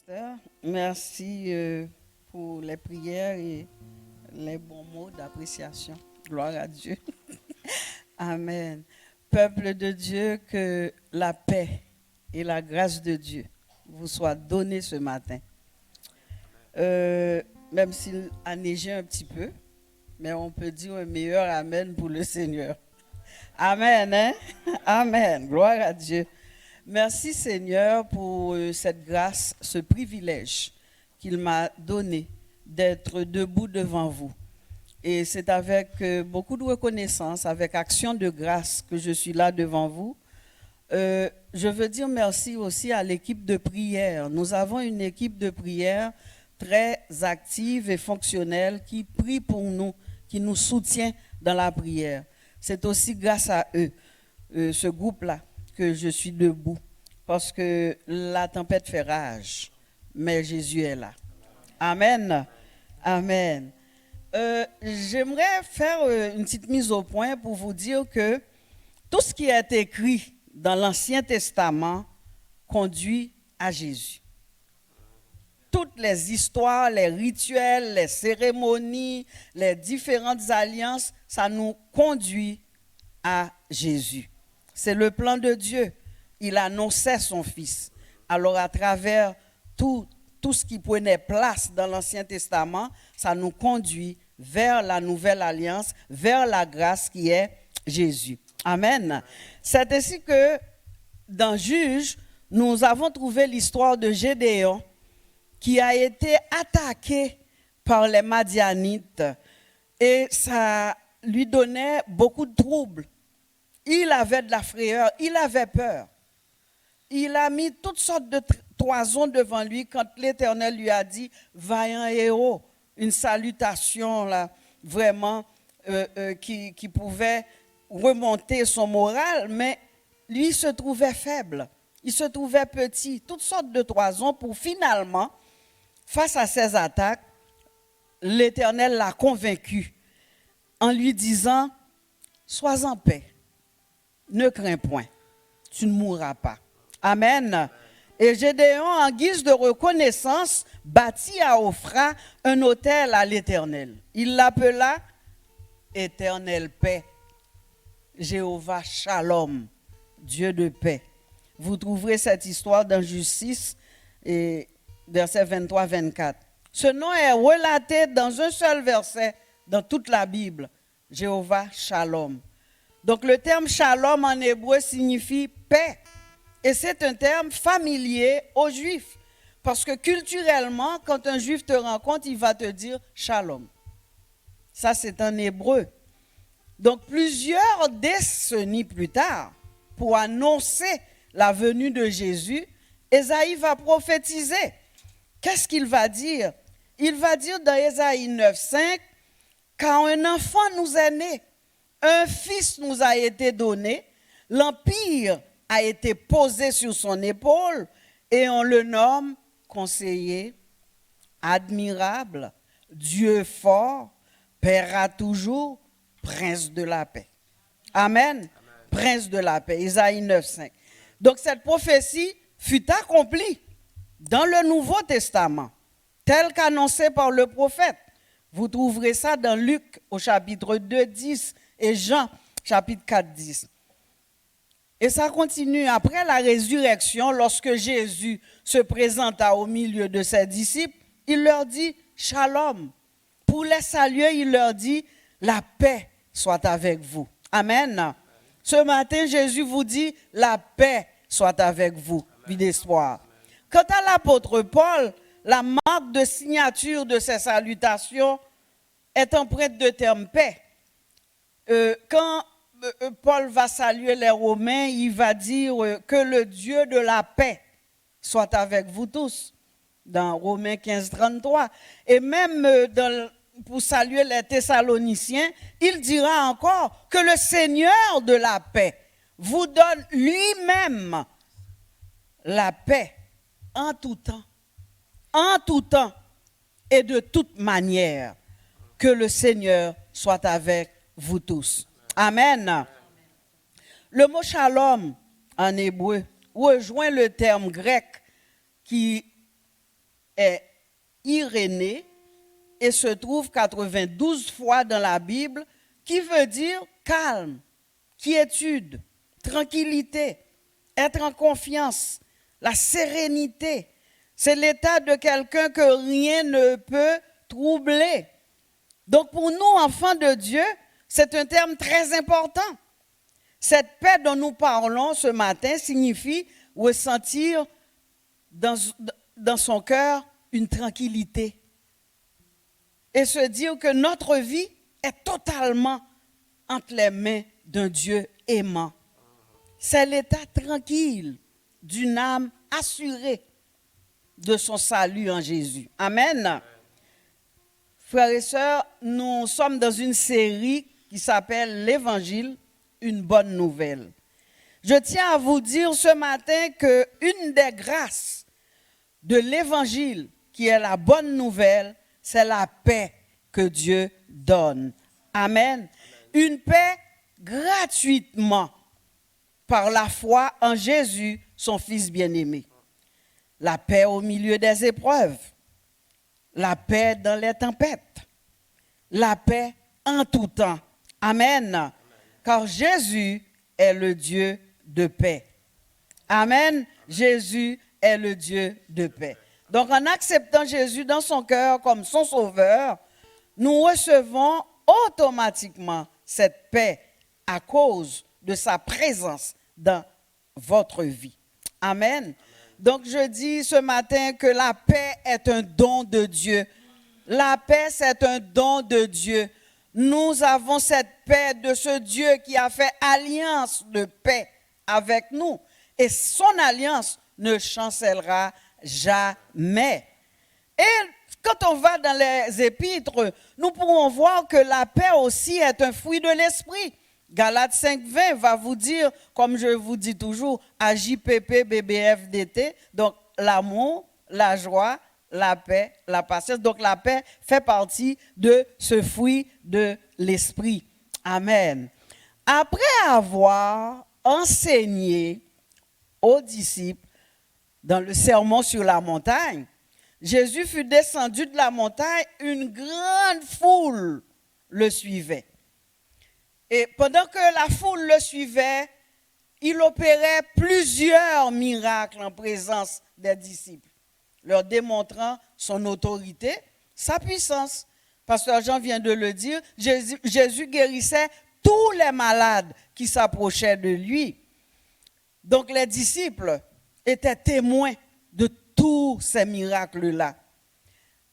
pasteur. Merci pour les prières et les bons mots d'appréciation. Gloire à Dieu. Amen. Peuple de Dieu, que la paix et la grâce de Dieu vous soient données ce matin. Même s'il a neigé un petit peu, mais on peut dire un meilleur Amen pour le Seigneur. Amen, hein? Amen. Gloire à Dieu. Merci Seigneur pour cette grâce, ce privilège qu'il m'a donné d'être debout devant vous. Et c'est avec beaucoup de reconnaissance, avec action de grâce que je suis là devant vous. Je veux dire merci aussi à l'équipe de prière. Nous avons une équipe de prière très active et fonctionnelle qui prie pour nous, qui nous soutient dans la prière. C'est aussi grâce à eux, ce groupe-là, que je suis debout. Parce que la tempête fait rage, mais Jésus est là. Amen. Amen. J'aimerais faire une petite mise au point pour vous dire que tout ce qui est écrit dans l'Ancien Testament conduit à Jésus. Toutes les histoires, les rituels, les cérémonies, les différentes alliances, ça nous conduit à Jésus. C'est le plan de Dieu. Il annonçait son Fils. Alors à travers tout ce qui prenait place dans l'Ancien Testament, ça nous conduit vers la nouvelle alliance, vers la grâce qui est Jésus. Amen. C'est ainsi que dans Juge, nous avons trouvé l'histoire de Gédéon qui a été attaqué par les Madianites et ça lui donnait beaucoup de troubles. Il avait de la frayeur, il avait peur. Il a mis toutes sortes de toisons devant lui quand l'Éternel lui a dit « vaillant héros », une salutation là, vraiment qui pouvait remonter son moral, mais lui se trouvait faible, il se trouvait petit, toutes sortes de toisons pour finalement, face à ces attaques, l'Éternel l'a convaincu en lui disant « sois en paix, ne crains point, tu ne mourras pas ». Amen. Et Gédéon, en guise de reconnaissance, bâtit à Ophra un autel à l'Éternel. Il l'appela Éternelle paix, Jéhovah Shalom, Dieu de paix. Vous trouverez cette histoire dans Juge 6, et versets 23-24. Ce nom est relaté dans un seul verset dans toute la Bible, Jéhovah Shalom. Donc le terme Shalom en hébreu signifie paix. Et c'est un terme familier aux Juifs. Parce que culturellement, quand un Juif te rencontre, il va te dire Shalom. Ça, c'est en hébreu. Donc, plusieurs décennies plus tard, pour annoncer la venue de Jésus, Ésaïe va prophétiser. Qu'est-ce qu'il va dire? Il va dire dans Ésaïe 9,5, quand un enfant nous est né, un fils nous a été donné, l'empire a été posé sur son épaule et on le nomme conseiller, admirable, Dieu fort, Père à toujours, prince de la paix. Amen. Amen. Prince de la paix, Ésaïe 9,5. Donc cette prophétie fut accomplie dans le Nouveau Testament, tel qu'annoncé par le prophète. Vous trouverez ça dans Luc au chapitre 2, 10 et Jean chapitre 4, 10. Et ça continue après la résurrection, lorsque Jésus se présenta au milieu de ses disciples, il leur dit Shalom. Pour les saluer, il leur dit la paix soit avec vous. Amen. Ce matin, Jésus vous dit la paix soit avec vous. Vie d'espoir. Quant à l'apôtre Paul, la marque de signature de ses salutations est empreinte de terme paix. Quand Paul va saluer les Romains, il va dire que le Dieu de la paix soit avec vous tous, dans Romains 15, 33. Et même pour saluer les Thessaloniciens, il dira encore que le Seigneur de la paix vous donne lui-même la paix en tout temps et de toute manière. Que le Seigneur soit avec vous tous. Amen. Le mot shalom en hébreu rejoint le terme grec qui est Irénée et se trouve 92 fois dans la Bible, qui veut dire calme, quiétude, tranquillité, être en confiance, la sérénité. C'est l'état de quelqu'un que rien ne peut troubler. Donc pour nous, enfants de Dieu, c'est un terme très important. Cette paix dont nous parlons ce matin signifie ressentir dans son cœur une tranquillité et se dire que notre vie est totalement entre les mains d'un Dieu aimant. C'est l'état tranquille d'une âme assurée de son salut en Jésus. Amen. Frères et sœurs, nous sommes dans une série qui s'appelle l'Évangile, une bonne nouvelle. Je tiens à vous dire ce matin qu'une des grâces de l'Évangile, qui est la bonne nouvelle, c'est la paix que Dieu donne. Amen. Une paix gratuitement par la foi en Jésus, son Fils bien-aimé. La paix au milieu des épreuves, la paix dans les tempêtes, la paix en tout temps. Amen. Car Jésus est le Dieu de paix. Amen. Jésus est le Dieu de paix. Donc en acceptant Jésus dans son cœur comme son sauveur, nous recevons automatiquement cette paix à cause de sa présence dans votre vie. Amen. Donc je dis ce matin que la paix est un don de Dieu. La paix, c'est un don de Dieu. Nous avons cette paix de ce Dieu qui a fait alliance de paix avec nous. Et son alliance ne chancellera jamais. Et quand on va dans les épîtres, nous pourrons voir que la paix aussi est un fruit de l'esprit. Galates 5:20 va vous dire, comme je vous dis toujours, AJPP, BBFDT, donc l'amour, la joie, la paix, la patience. Donc la paix fait partie de ce fruit de l'esprit. Amen. Après avoir enseigné aux disciples dans le sermon sur la montagne, Jésus fut descendu de la montagne, une grande foule le suivait. Et pendant que la foule le suivait, il opérait plusieurs miracles en présence des disciples, leur démontrant son autorité, sa puissance. Pasteur Jean vient de le dire, Jésus guérissait tous les malades qui s'approchaient de lui. Donc les disciples étaient témoins de tous ces miracles-là.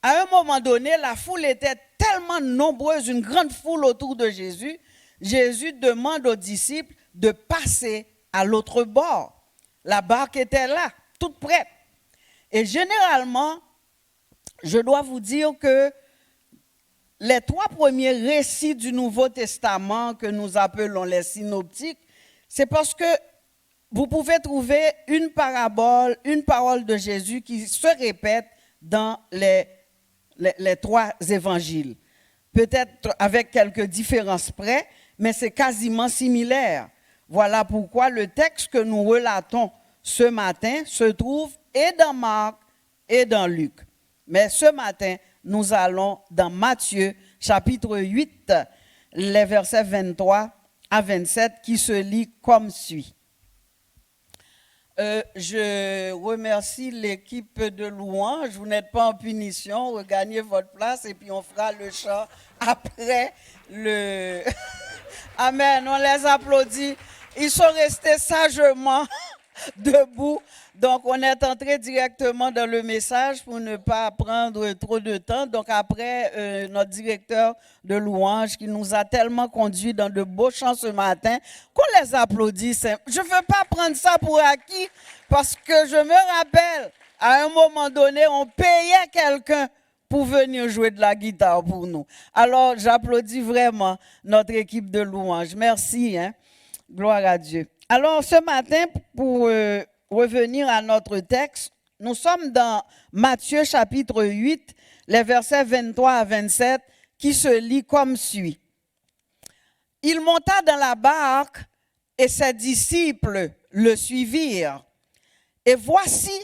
À un moment donné, la foule était tellement nombreuse, une grande foule autour de Jésus. Jésus demande aux disciples de passer à l'autre bord. La barque était là, toute prête. Et généralement, je dois vous dire que les 3 premiers récits du Nouveau Testament que nous appelons les synoptiques, c'est parce que vous pouvez trouver une parabole, une parole de Jésus qui se répète dans les 3 évangiles. Peut-être avec quelques différences près, mais c'est quasiment similaire. Voilà pourquoi le texte que nous relatons ce matin se trouve et dans Marc et dans Luc. Mais ce matin, nous allons dans Matthieu, chapitre 8, les versets 23 à 27, qui se lit comme suit. Je remercie l'équipe de louange. Vous n'êtes pas en punition, regagnez votre place et puis on fera le chant après le... Amen, on les applaudit. Ils sont restés sagement debout. Donc, on est entré directement dans le message pour ne pas prendre trop de temps. Donc, après, notre directeur de louange qui nous a tellement conduits dans de beaux chants ce matin, qu'on les applaudisse. Je ne veux pas prendre ça pour acquis parce que je me rappelle, à un moment donné, on payait quelqu'un pour venir jouer de la guitare pour nous. Alors, j'applaudis vraiment notre équipe de louange. Merci, hein? Gloire à Dieu. Alors, ce matin, pour revenir à notre texte, nous sommes dans Matthieu chapitre 8, les versets 23 à 27, qui se lit comme suit. Il monta dans la barque et ses disciples le suivirent. Et voici,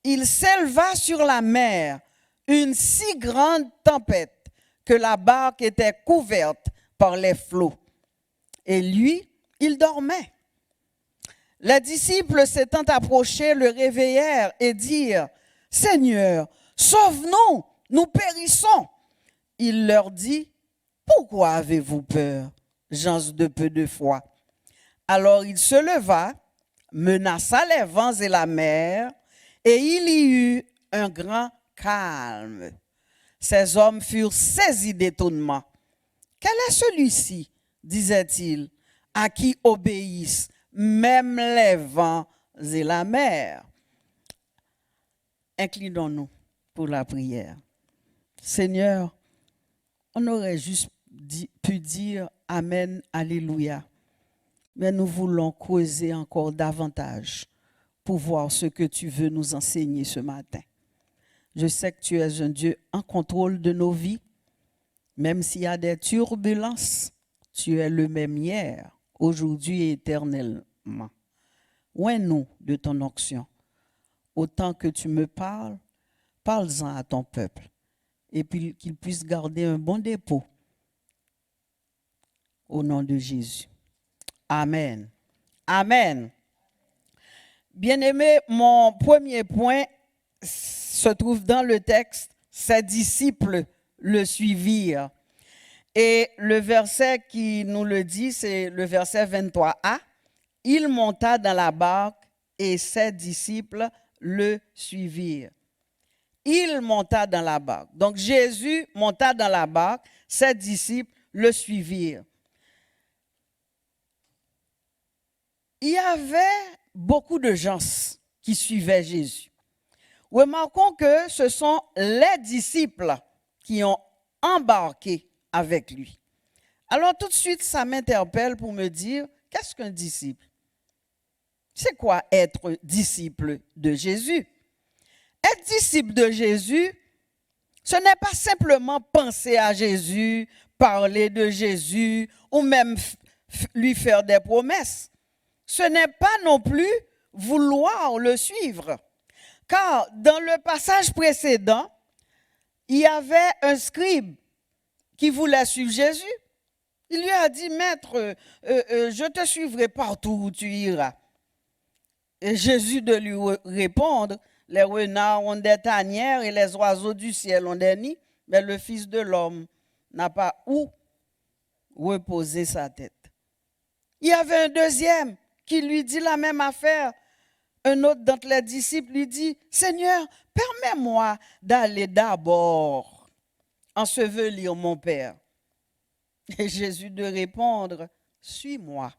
il s'éleva sur la mer, une si grande tempête que la barque était couverte par les flots. Et lui, il dormait. Les disciples s'étant approchés le réveillèrent et dirent, « Seigneur, sauve-nous, nous périssons. » Il leur dit, « Pourquoi avez-vous peur, gens de peu de foi ?» Alors il se leva, menaça les vents et la mer, et il y eut un grand calme. Ces hommes furent saisis d'étonnement. « Quel est celui-ci, disait-il, à qui obéissent même les vents et la mer? » Inclinons-nous pour la prière. Seigneur, on aurait juste pu dire Amen, Alléluia. Mais nous voulons creuser encore davantage pour voir ce que tu veux nous enseigner ce matin. Je sais que tu es un Dieu en contrôle de nos vies. Même s'il y a des turbulences, tu es le même hier, aujourd'hui et éternellement. Oins-nous de ton onction. Autant que tu me parles, parle-en à ton peuple. Et puis qu'il puisse garder un bon dépôt. Au nom de Jésus. Amen. Amen. Bien-aimé, mon premier point se trouve dans le texte. Ses disciples le suivirent. Et le verset qui nous le dit, c'est le verset 23a. Il monta dans la barque et ses disciples le suivirent. Il monta dans la barque. Donc Jésus monta dans la barque, ses disciples le suivirent. Il y avait beaucoup de gens qui suivaient Jésus. Remarquons que ce sont les disciples qui ont embarqué avec lui. Alors tout de suite, ça m'interpelle pour me dire, qu'est-ce qu'un disciple? C'est quoi être disciple de Jésus? Être disciple de Jésus, ce n'est pas simplement penser à Jésus, parler de Jésus ou même lui faire des promesses. Ce n'est pas non plus vouloir le suivre. Car dans le passage précédent, il y avait un scribe qui voulait suivre Jésus. Il lui a dit, « Maître, je te suivrai partout où tu iras. » Et Jésus de lui répondre, « Les renards ont des tanières et les oiseaux du ciel ont des nids, mais le Fils de l'homme n'a pas où reposer sa tête. » Il y avait un deuxième qui lui dit la même affaire. Un autre d'entre les disciples lui dit, « Seigneur, permets-moi d'aller d'abord ensevelir mon Père. » Et Jésus de répondre, « Suis-moi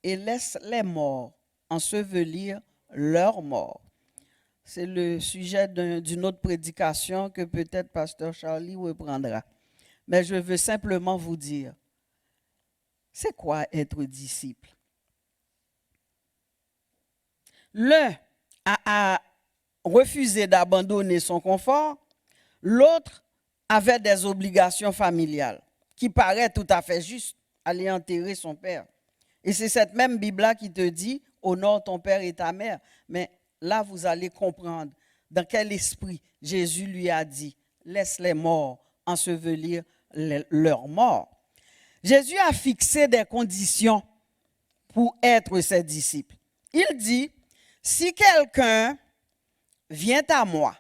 et laisse les morts ensevelir leurs morts. » C'est le sujet d'une autre prédication que peut-être Pasteur Charlie reprendra. Mais je veux simplement vous dire, c'est quoi être disciple? L'un a refusé d'abandonner son confort, l'autre avait des obligations familiales qui paraît tout à fait juste, aller enterrer son père. Et c'est cette même Bible-là qui te dit, honore ton père et ta mère. Mais là, vous allez comprendre dans quel esprit Jésus lui a dit, laisse les morts ensevelir leurs morts. Jésus a fixé des conditions pour être ses disciples. Il dit, si quelqu'un vient à moi,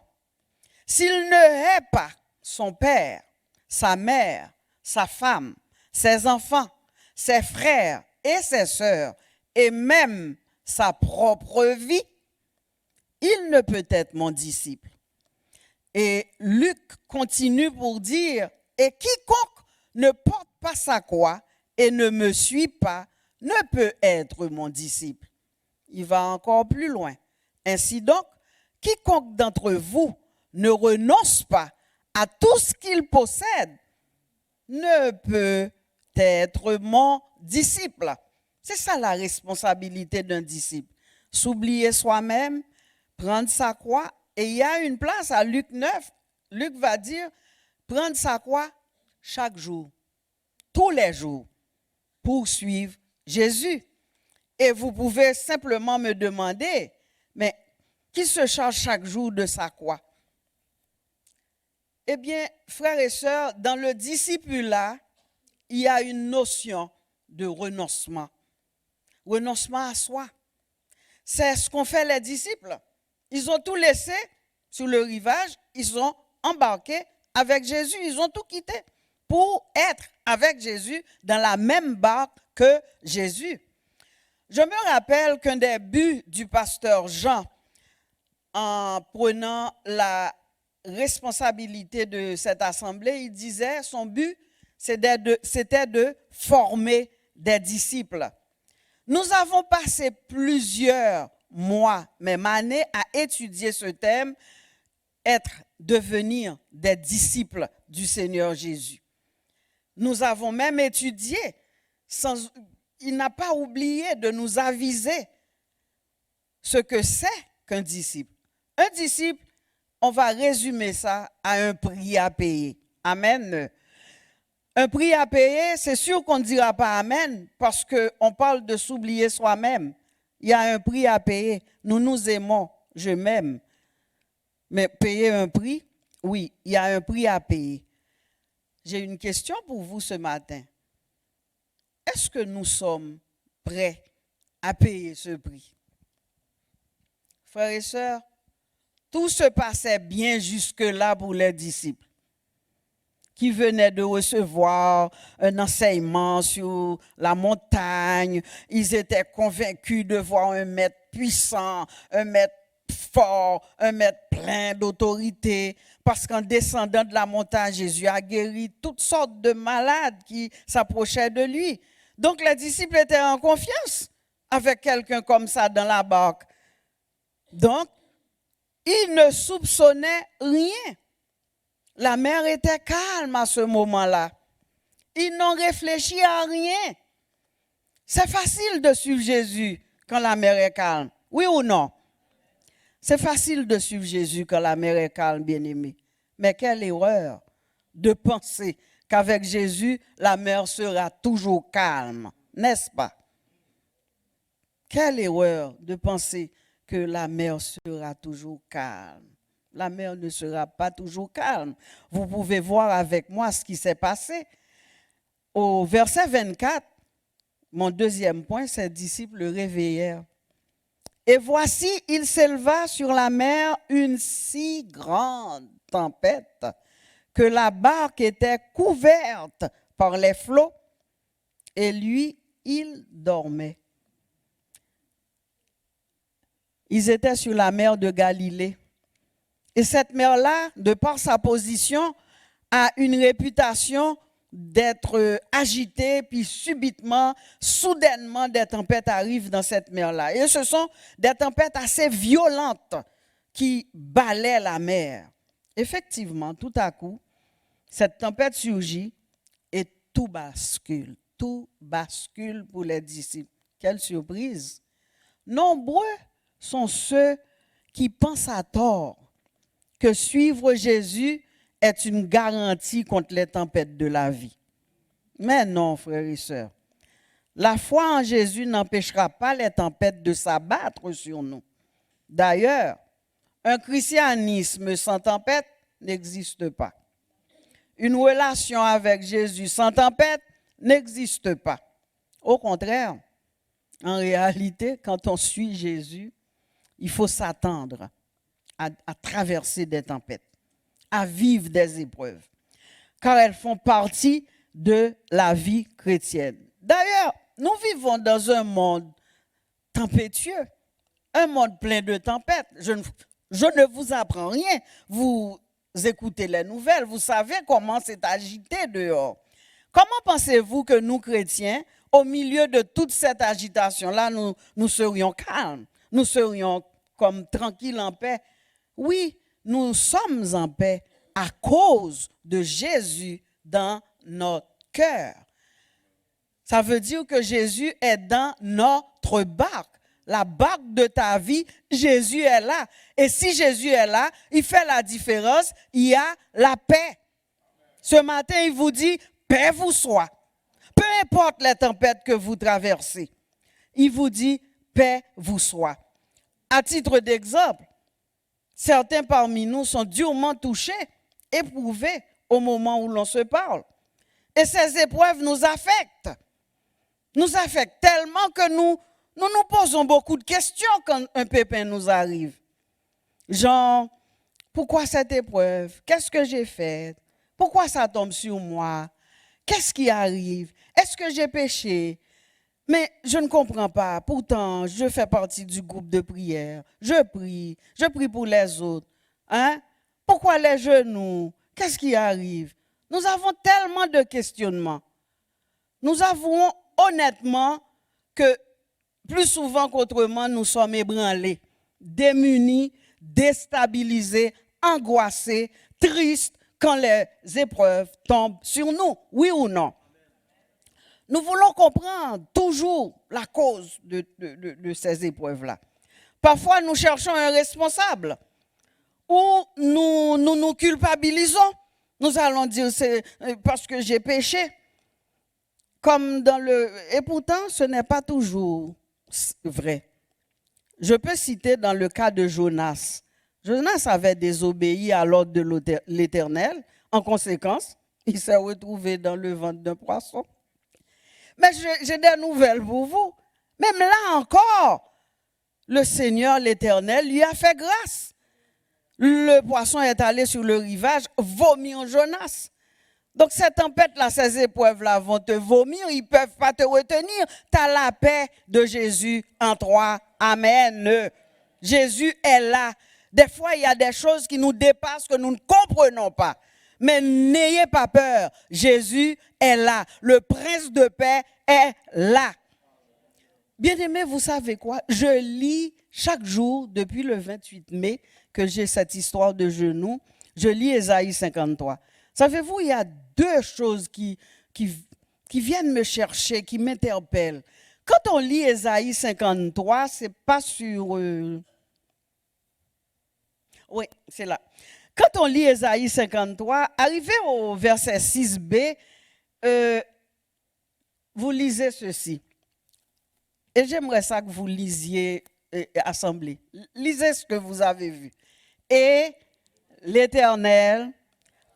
s'il ne hait pas son père, sa mère, sa femme, ses enfants, ses frères et ses sœurs, et même sa propre vie, il ne peut être mon disciple. Et Luc continue pour dire, et quiconque ne porte pas sa croix et ne me suit pas, ne peut être mon disciple. Il va encore plus loin. Ainsi donc, quiconque d'entre vous ne renonce pas à tout ce qu'il possède, ne peut être mon disciple. C'est ça la responsabilité d'un disciple. S'oublier soi-même, prendre sa croix. Et il y a une place à Luc 9. Luc va dire, prendre sa croix chaque jour, tous les jours, pour suivre Jésus. Et vous pouvez simplement me demander, mais qui se charge chaque jour de sa croix? Eh bien, frères et sœurs, dans le discipulat, il y a une notion de renoncement. Renoncement à soi. C'est ce qu'ont fait les disciples. Ils ont tout laissé sur le rivage, ils ont embarqué avec Jésus, ils ont tout quitté pour être avec Jésus dans la même barque que Jésus. Je me rappelle qu'un des buts du pasteur Jean, en prenant la responsabilité de cette assemblée, il disait son but, c'était de former des disciples. Nous avons passé plusieurs mois, même années, à étudier ce thème, devenir des disciples du Seigneur Jésus. Nous avons même étudié, il n'a pas oublié de nous aviser ce que c'est qu'un disciple. Un disciple, on va résumer ça à un prix à payer. Amen. Un prix à payer, c'est sûr qu'on ne dira pas amen parce qu'on parle de s'oublier soi-même. Il y a un prix à payer. Nous nous aimons, je m'aime. Mais payer un prix, oui, il y a un prix à payer. J'ai une question pour vous ce matin. Est-ce que nous sommes prêts à payer ce prix? Frères et sœurs, tout se passait bien jusque-là pour les disciples qui venaient de recevoir un enseignement sur la montagne. Ils étaient convaincus de voir un maître puissant, un maître fort, un maître plein d'autorité, parce qu'en descendant de la montagne, Jésus a guéri toutes sortes de malades qui s'approchaient de lui. Donc les disciples étaient en confiance avec quelqu'un comme ça dans la barque. Donc, ils ne soupçonnaient rien. La mer était calme à ce moment-là. Ils n'ont réfléchi à rien. C'est facile de suivre Jésus quand la mer est calme. Oui ou non? C'est facile de suivre Jésus quand la mer est calme, bien-aimé. Mais quelle erreur de penser qu'avec Jésus, la mer sera toujours calme, n'est-ce pas? Quelle erreur de penser que la mer sera toujours calme. La mer ne sera pas toujours calme. Vous pouvez voir avec moi ce qui s'est passé. Au verset 24, mon deuxième point, ses disciples le réveillèrent. Et voici, il s'éleva sur la mer une si grande tempête que la barque était couverte par les flots et lui, il dormait. Ils étaient sur la mer de Galilée. Et cette mer-là, de par sa position, a une réputation d'être agitée, puis subitement, soudainement, des tempêtes arrivent dans cette mer-là. Et ce sont des tempêtes assez violentes qui balaient la mer. Effectivement, tout à coup, cette tempête surgit et tout bascule. Tout bascule pour les disciples. Quelle surprise! Nombreux sont ceux qui pensent à tort que suivre Jésus est une garantie contre les tempêtes de la vie. Mais non, frères et sœurs. La foi en Jésus n'empêchera pas les tempêtes de s'abattre sur nous. D'ailleurs, un christianisme sans tempête n'existe pas. Une relation avec Jésus sans tempête n'existe pas. Au contraire, en réalité, quand on suit Jésus, il faut s'attendre à traverser des tempêtes, à vivre des épreuves, car elles font partie de la vie chrétienne. D'ailleurs, nous vivons dans un monde tempétueux, un monde plein de tempêtes. Je ne vous apprends rien. Vous écoutez les nouvelles, vous savez comment c'est agité dehors. Comment pensez-vous que nous, chrétiens, au milieu de toute cette agitation-là, nous serions calmes, nous serions comme tranquilles en paix? Oui, nous sommes en paix à cause de Jésus dans notre cœur. Ça veut dire que Jésus est dans notre barque. La barque de ta vie, Jésus est là. Et si Jésus est là, il fait la différence, il y a la paix. Ce matin, il vous dit, paix vous soit. Peu importe les tempêtes que vous traversez, il vous dit, paix vous soit. À titre d'exemple, certains parmi nous sont durement touchés éprouvés au moment où l'on se parle. Et ces épreuves nous affectent. Nous affectent tellement que nous posons beaucoup de questions quand un pépin nous arrive. Genre, pourquoi cette épreuve? Qu'est-ce que j'ai fait? Pourquoi ça tombe sur moi? Qu'est-ce qui arrive? Est-ce que j'ai péché? Mais je ne comprends pas. Pourtant, je fais partie du groupe de prière. Je prie pour les autres. Hein? Pourquoi les genoux? Qu'est-ce qui arrive? Nous avons tellement de questionnements. Nous avouons honnêtement que plus souvent qu'autrement, nous sommes ébranlés, démunis, déstabilisés, angoissés, tristes quand les épreuves tombent sur nous. Oui ou non? Nous voulons comprendre toujours la cause de ces épreuves-là. Parfois, nous cherchons un responsable ou nous culpabilisons. Nous allons dire c'est parce que j'ai péché. Et pourtant, ce n'est pas toujours vrai. Je peux citer dans le cas de Jonas. Jonas avait désobéi à l'ordre de l'Éternel. En conséquence, il s'est retrouvé dans le ventre d'un poisson. Mais j'ai des nouvelles pour vous. Même là encore, le Seigneur, l'Éternel, lui a fait grâce. Le poisson est allé sur le rivage, vomit en Jonas. Donc ces tempêtes-là, ces épreuves-là vont te vomir, ils ne peuvent pas te retenir. Tu as la paix de Jésus en toi. Amen. Jésus est là. Des fois, il y a des choses qui nous dépassent, que nous ne comprenons pas. Mais n'ayez pas peur, Jésus est là. Le prince de paix est là. Bien-aimés, vous savez quoi? Je lis chaque jour, depuis le 28 mai, que j'ai cette histoire de genoux, je lis Ésaïe 53. Savez-vous, il y a deux choses qui viennent me chercher, qui m'interpellent. Quand on lit Ésaïe 53, c'est pas sur... Oui, c'est là. Quand on lit Ésaïe 53, arrivé au verset 6b, vous lisez ceci. Et j'aimerais ça que vous lisiez assemblée. Lisez ce que vous avez vu. Et l'Éternel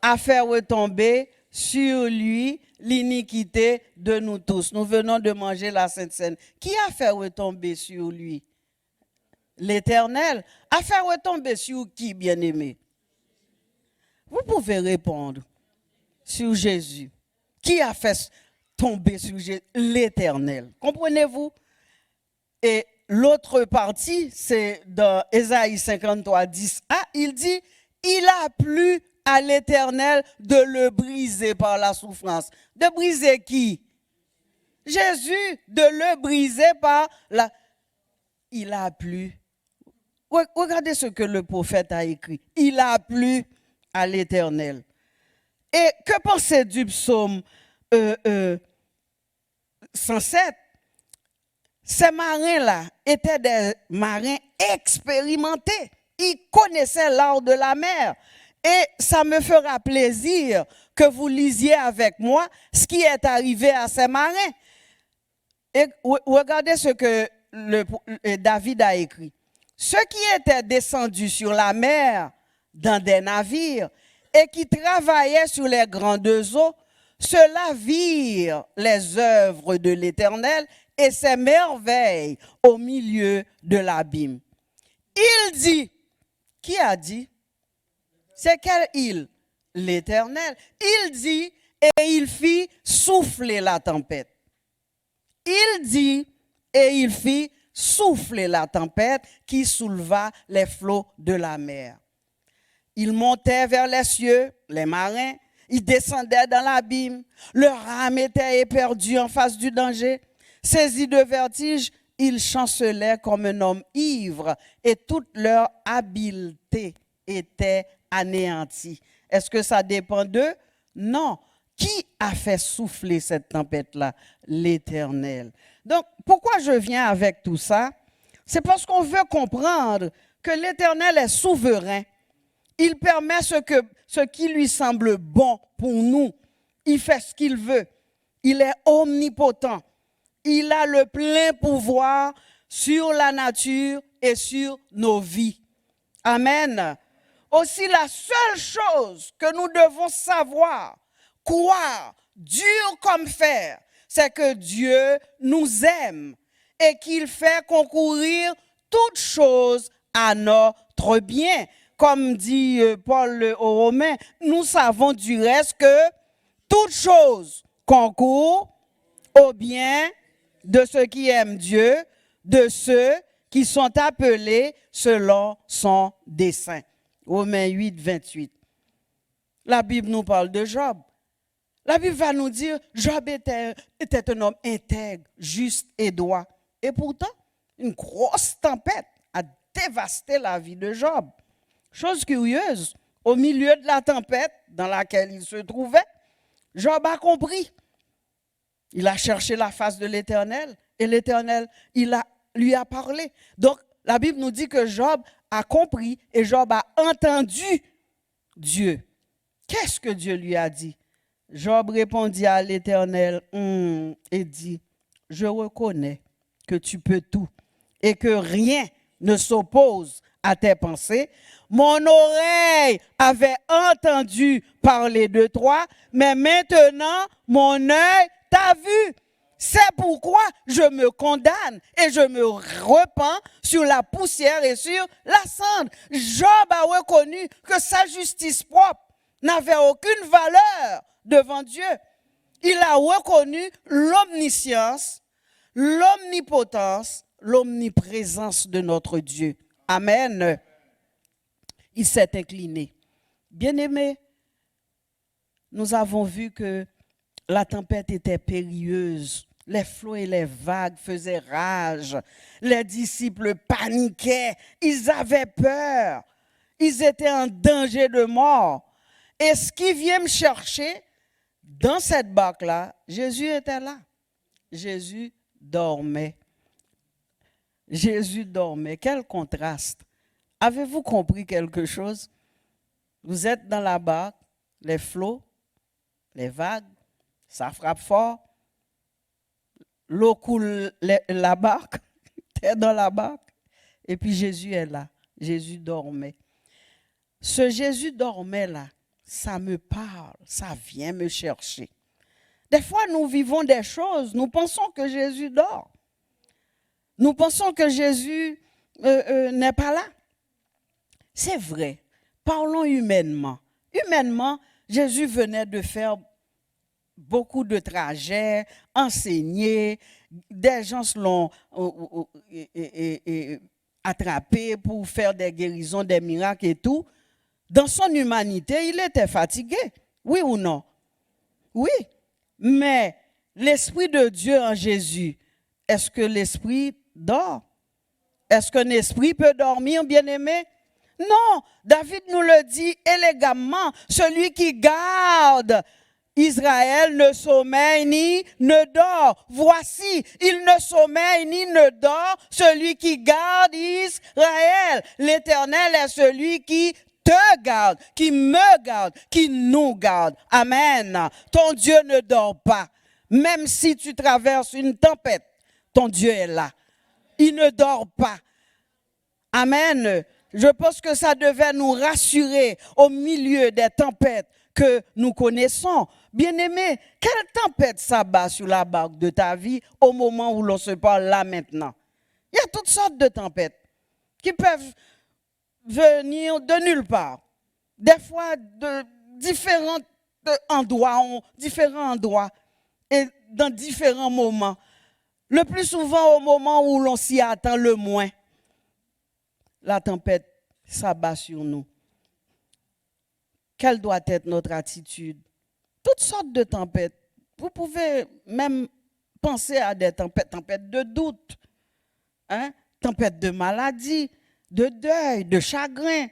a fait retomber sur lui l'iniquité de nous tous. Nous venons de manger la Sainte Seine. Qui a fait retomber sur lui? L'Éternel. A fait retomber sur qui, bien-aimé? Vous pouvez répondre. Sur Jésus. Qui a fait tomber sur Jésus? L'Éternel. Comprenez-vous? Et l'autre partie, c'est dans Ésaïe 53, 10a, il dit, il a plu à l'Éternel de le briser par la souffrance. De briser qui? Jésus, de le briser par la... Il a plu. Regardez ce que le prophète a écrit. Il a plu à l'Éternel. Et que pensez du psaume 107? Ces marins-là étaient des marins expérimentés. Ils connaissaient l'art de la mer. Et ça me fera plaisir que vous lisiez avec moi ce qui est arrivé à ces marins. Et regardez ce que David a écrit. Ceux qui étaient descendus sur la mer dans des navires et qui travaillaient sur les grandes eaux, ceux-là virent les œuvres de l'Éternel et ses merveilles au milieu de l'abîme. Il dit, qui a dit? C'est quelle île? L'Éternel. Il dit, et il fit souffler la tempête. Il dit, et il fit souffler la tempête qui souleva les flots de la mer. Ils montaient vers les cieux, les marins, ils descendaient dans l'abîme, leur âme était éperdue en face du danger. Saisis de vertige, ils chancelaient comme un homme ivre et toute leur habileté était anéantie. Est-ce que ça dépend d'eux? Non. Qui a fait souffler cette tempête-là? L'Éternel. Donc, pourquoi je viens avec tout ça? C'est parce qu'on veut comprendre que l'Éternel est souverain. Il permet ce qui lui semble bon pour nous. Il fait ce qu'il veut. Il est omnipotent. Il a le plein pouvoir sur la nature et sur nos vies. Amen. Aussi, la seule chose que nous devons savoir, croire, dur comme fer, c'est que Dieu nous aime et qu'il fait concourir toutes choses à notre bien. Comme dit Paul aux Romains, nous savons du reste que toutes choses concourent au bien de ceux qui aiment Dieu, de ceux qui sont appelés selon son dessein. Romains 8, 28. La Bible nous parle de Job. La Bible va nous dire, Job était un homme intègre, juste et droit. Et pourtant, une grosse tempête a dévasté la vie de Job. Chose curieuse, au milieu de la tempête dans laquelle il se trouvait, Job a compris. Il a cherché la face de l'Éternel et l'Éternel, lui a parlé. Donc, la Bible nous dit que Job a compris et Job a entendu Dieu. Qu'est-ce que Dieu lui a dit? Job répondit à l'Éternel et dit, je reconnais que tu peux tout et que rien ne s'oppose à tes pensées. Mon oreille avait entendu parler de toi, mais maintenant mon œil t'a vu. C'est pourquoi je me condamne et je me repens sur la poussière et sur la cendre. Job a reconnu que sa justice propre n'avait aucune valeur devant Dieu. Il a reconnu l'omniscience, l'omnipotence, l'omniprésence de notre Dieu. Amen. Il s'est incliné. Bien-aimés, nous avons vu que la tempête était périlleuse. Les flots et les vagues faisaient rage. Les disciples paniquaient. Ils avaient peur. Ils étaient en danger de mort. Et ce qui vient me chercher, dans cette barque-là, Jésus était là. Jésus dormait. Jésus dormait. Quel contraste. Avez-vous compris quelque chose? Vous êtes dans la barque, les flots, les vagues, ça frappe fort. L'eau coule la barque, tu es dans la barque. Et puis Jésus est là. Jésus dormait. Ce Jésus dormait là, ça me parle, ça vient me chercher. Des fois, nous vivons des choses, nous pensons que Jésus dort. Nous pensons que Jésus n'est pas là. C'est vrai. Parlons humainement. Humainement, Jésus venait de faire beaucoup de trajets, enseigner. Des gens l'ont attrapé pour faire des guérisons, des miracles et tout. Dans son humanité, il était fatigué. Oui ou non? Oui. Mais l'Esprit de Dieu en Jésus, est-ce que l'Esprit dort? Est-ce qu'un esprit peut dormir, bien-aimé? Non, David nous le dit élégamment, celui qui garde Israël ne sommeille ni ne dort. Voici, il ne sommeille ni ne dort, celui qui garde Israël. L'Éternel est celui qui te garde, qui me garde, qui nous garde. Amen. Ton Dieu ne dort pas. Même si tu traverses une tempête, ton Dieu est là. Il ne dort pas. Amen. Je pense que ça devait nous rassurer au milieu des tempêtes que nous connaissons. Bien-aimé, quelle tempête s'abat sur la barque de ta vie au moment où l'on se parle là maintenant? Il y a toutes sortes de tempêtes qui peuvent venir de nulle part. Des fois de différents endroits et dans différents moments. Le plus souvent au moment où l'on s'y attend le moins. La tempête s'abat sur nous. Quelle doit être notre attitude? Toutes sortes de tempêtes. Vous pouvez même penser à des tempêtes de doute, tempêtes de maladie, de deuil, de chagrin,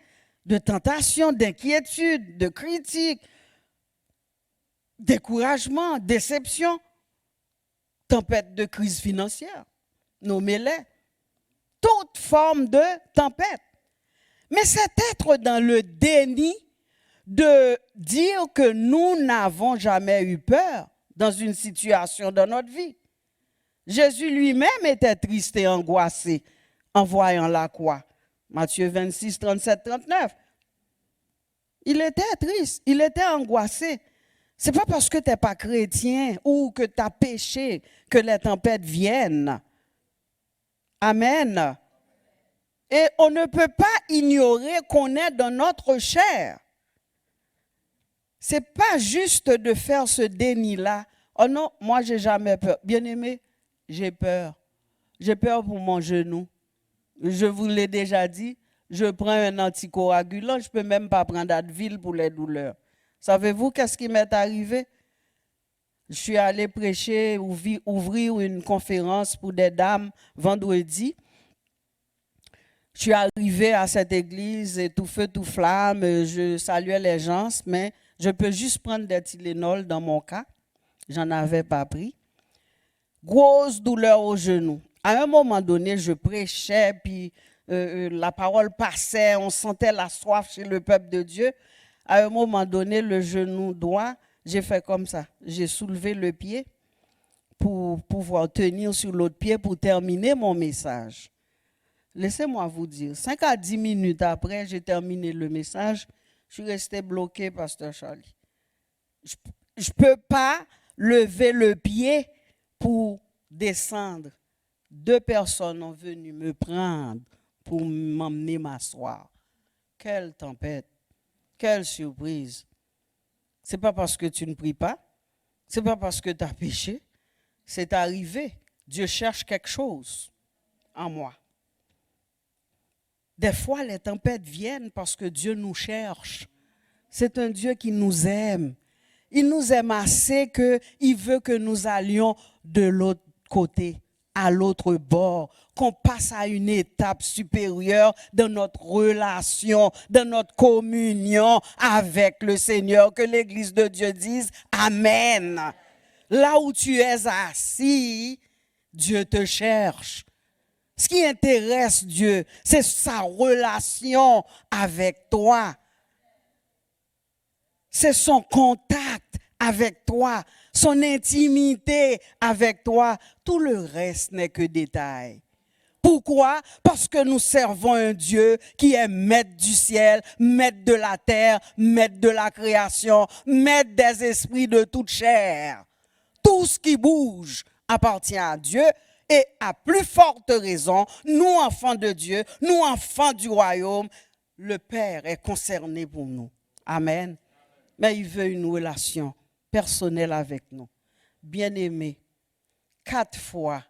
de tentation, d'inquiétude, de critique, découragement, déception, tempêtes de crise financière, nommez-les. Toute forme de tempête. Mais c'est être dans le déni de dire que nous n'avons jamais eu peur dans une situation dans notre vie. Jésus lui-même était triste et angoissé en voyant la croix. Matthieu 26, 37, 39. Il était triste, il était angoissé. Ce n'est pas parce que tu n'es pas chrétien ou que tu as péché que les tempêtes viennent. Amen. Et on ne peut pas ignorer qu'on est dans notre chair. Ce n'est pas juste de faire ce déni-là. Oh non, moi, je n'ai jamais peur. Bien-aimé, j'ai peur. J'ai peur pour mon genou. Je vous l'ai déjà dit, je prends un anticoagulant, je ne peux même pas prendre Advil pour les douleurs. Savez-vous qu'est-ce qui m'est arrivé? Je suis allé prêcher, ouvrir une conférence pour des dames vendredi. Je suis arrivé à cette église, et tout feu, tout flamme, je saluais les gens, mais je peux juste prendre des Tylenol dans mon cas. J'en avais pas pris. Grosse douleur au genou. À un moment donné, je prêchais, puis la parole passait, on sentait la soif chez le peuple de Dieu. À un moment donné, le genou droit, j'ai fait comme ça. J'ai soulevé le pied pour pouvoir tenir sur l'autre pied pour terminer mon message. Laissez-moi vous dire, 5 à 10 minutes après, j'ai terminé le message, je suis resté bloqué, Pasteur Charlie. Je ne peux pas lever le pied pour descendre. 2 personnes ont venu me prendre pour m'emmener m'asseoir. Quelle tempête, quelle surprise. Ce n'est pas parce que tu ne pries pas, ce n'est pas parce que tu as péché, c'est arrivé. Dieu cherche quelque chose en moi. Des fois, les tempêtes viennent parce que Dieu nous cherche. C'est un Dieu qui nous aime. Il nous aime assez qu'il veut que nous allions de l'autre côté, à l'autre bord, qu'on passe à une étape supérieure dans notre relation, dans notre communion avec le Seigneur, que l'Église de Dieu dise Amen. Là où tu es assis, Dieu te cherche. Ce qui intéresse Dieu, c'est sa relation avec toi. C'est son contact avec toi, son intimité avec toi. Tout le reste n'est que détail. Pourquoi? Parce que nous servons un Dieu qui est maître du ciel, maître de la terre, maître de la création, maître des esprits de toute chair. Tout ce qui bouge appartient à Dieu. Et à plus forte raison, nous, enfants de Dieu, nous, enfants du royaume, le Père est concerné pour nous. Amen. Mais il veut une relation personnelle avec nous. Bien-aimés, 4 fois,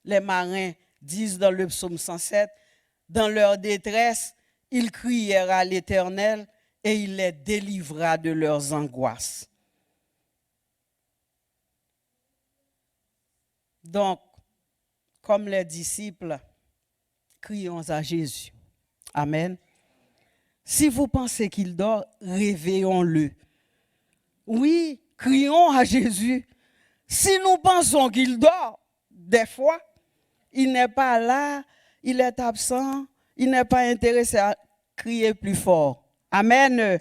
les marins disent dans le psaume 107, dans leur détresse, ils crièrent à l'Éternel et il les délivra de leurs angoisses. Donc, comme les disciples, crions à Jésus. Amen. Si vous pensez qu'il dort, réveillons-le. Oui, crions à Jésus. Si nous pensons qu'il dort, des fois, il n'est pas là, il est absent, il n'est pas intéressé à crier plus fort. Amen.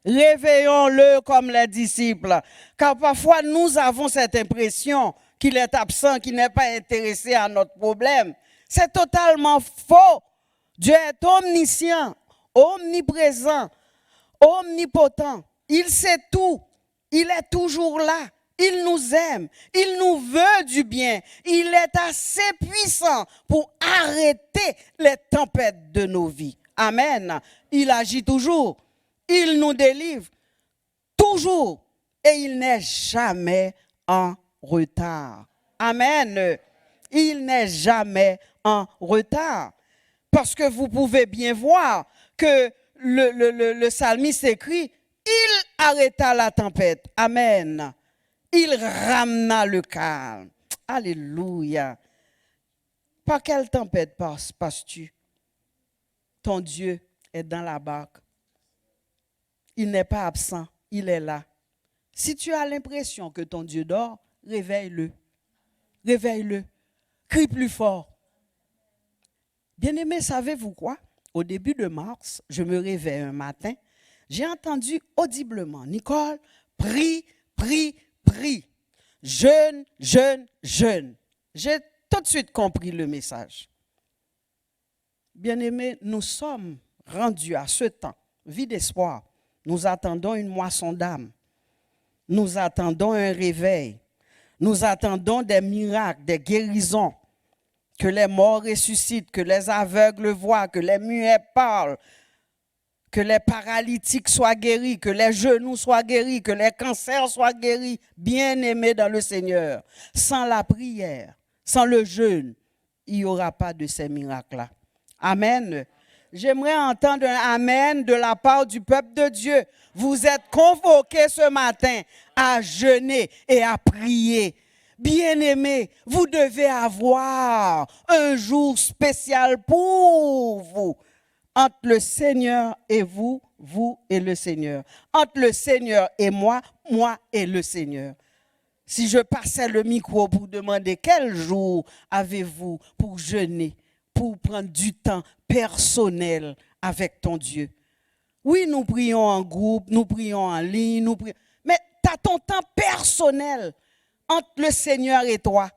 Réveillons-le comme les disciples. Car parfois, nous avons cette impression qu'il est absent, qu'il n'est pas intéressé à notre problème. C'est totalement faux. Dieu est omniscient, omniprésent, omnipotent. Il sait tout. Il est toujours là. Il nous aime. Il nous veut du bien. Il est assez puissant pour arrêter les tempêtes de nos vies. Amen. Il agit toujours. Il nous délivre toujours. Et il n'est jamais en retard. Amen. Il n'est jamais en retard. Parce que vous pouvez bien voir que le psalmiste écrit, il arrêta la tempête. Amen. Il ramena le calme. Alléluia. Par quelle tempête passes-tu? Ton Dieu est dans la barque. Il n'est pas absent, il est là. Si tu as l'impression que ton Dieu dort, réveille-le. Réveille-le. Crie plus fort. Bien-aimés, savez-vous quoi? Au début de mars, je me réveille un matin. J'ai entendu audiblement, Nicole, prie, prie, prie. Jeûne, jeûne, jeûne. J'ai tout de suite compris le message. Bien-aimés, nous sommes rendus à ce temps, vie d'espoir, Nous attendons une moisson d'âme. Nous attendons un réveil. Nous attendons des miracles, des guérisons. Que les morts ressuscitent, que les aveugles voient, que les muets parlent, que les paralytiques soient guéris, que les genoux soient guéris, que les cancers soient guéris. Bien-aimés dans le Seigneur, sans la prière, sans le jeûne, il n'y aura pas de ces miracles-là. Amen. J'aimerais entendre un amen de la part du peuple de Dieu. Vous êtes convoqués ce matin à jeûner et à prier. Bien-aimés, vous devez avoir un jour spécial pour vous. Entre le Seigneur et vous, vous et le Seigneur. Entre le Seigneur et moi, moi et le Seigneur. Si je passais le micro pour demander quel jour avez-vous pour jeûner, pour prendre du temps personnel avec ton Dieu. Oui, nous prions en groupe, nous prions en ligne, mais tu as ton temps personnel entre le Seigneur et toi.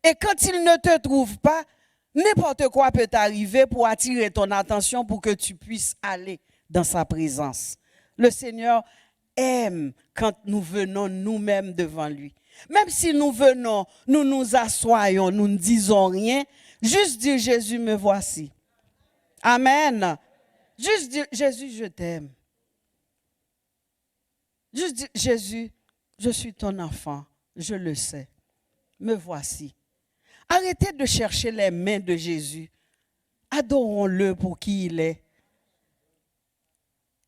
Et quand il ne te trouve pas, n'importe quoi peut t'arriver pour attirer ton attention pour que tu puisses aller dans sa présence. Le Seigneur aime quand nous venons nous-mêmes devant lui. Même si nous venons, nous nous assoyons, nous ne disons rien, juste dire Jésus, me voici. Amen. Juste dire Jésus, je t'aime. Juste dire Jésus, je suis ton enfant, je le sais. Me voici. Arrêtez de chercher les mains de Jésus. Adorons-le pour qui il est.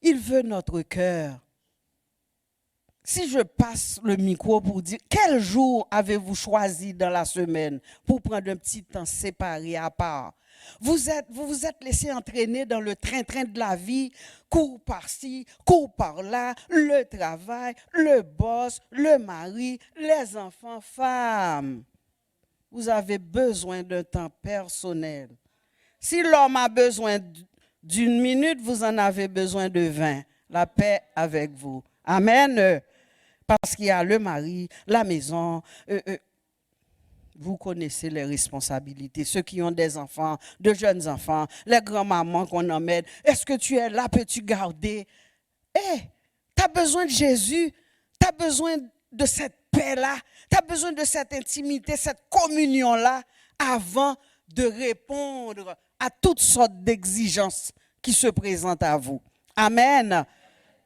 Il veut notre cœur. Si je passe le micro pour dire, quel jour avez-vous choisi dans la semaine pour prendre un petit temps séparé à part? Vous vous êtes laissé entraîner dans le train-train de la vie, cours par-ci, cours par-là, le travail, le boss, le mari, les enfants, femmes. Vous avez besoin d'un temps personnel. Si l'homme a besoin d'une minute, vous en avez besoin de 20. La paix avec vous. Amen. Parce qu'il y a le mari, la maison. Vous connaissez les responsabilités. Ceux qui ont des enfants, de jeunes enfants, les grands-mamans qu'on emmène. Est-ce que tu es là, peux-tu garder? Tu as besoin de Jésus. Tu as besoin de cette paix-là. Tu as besoin de cette intimité, cette communion-là avant de répondre à toutes sortes d'exigences qui se présentent à vous. Amen.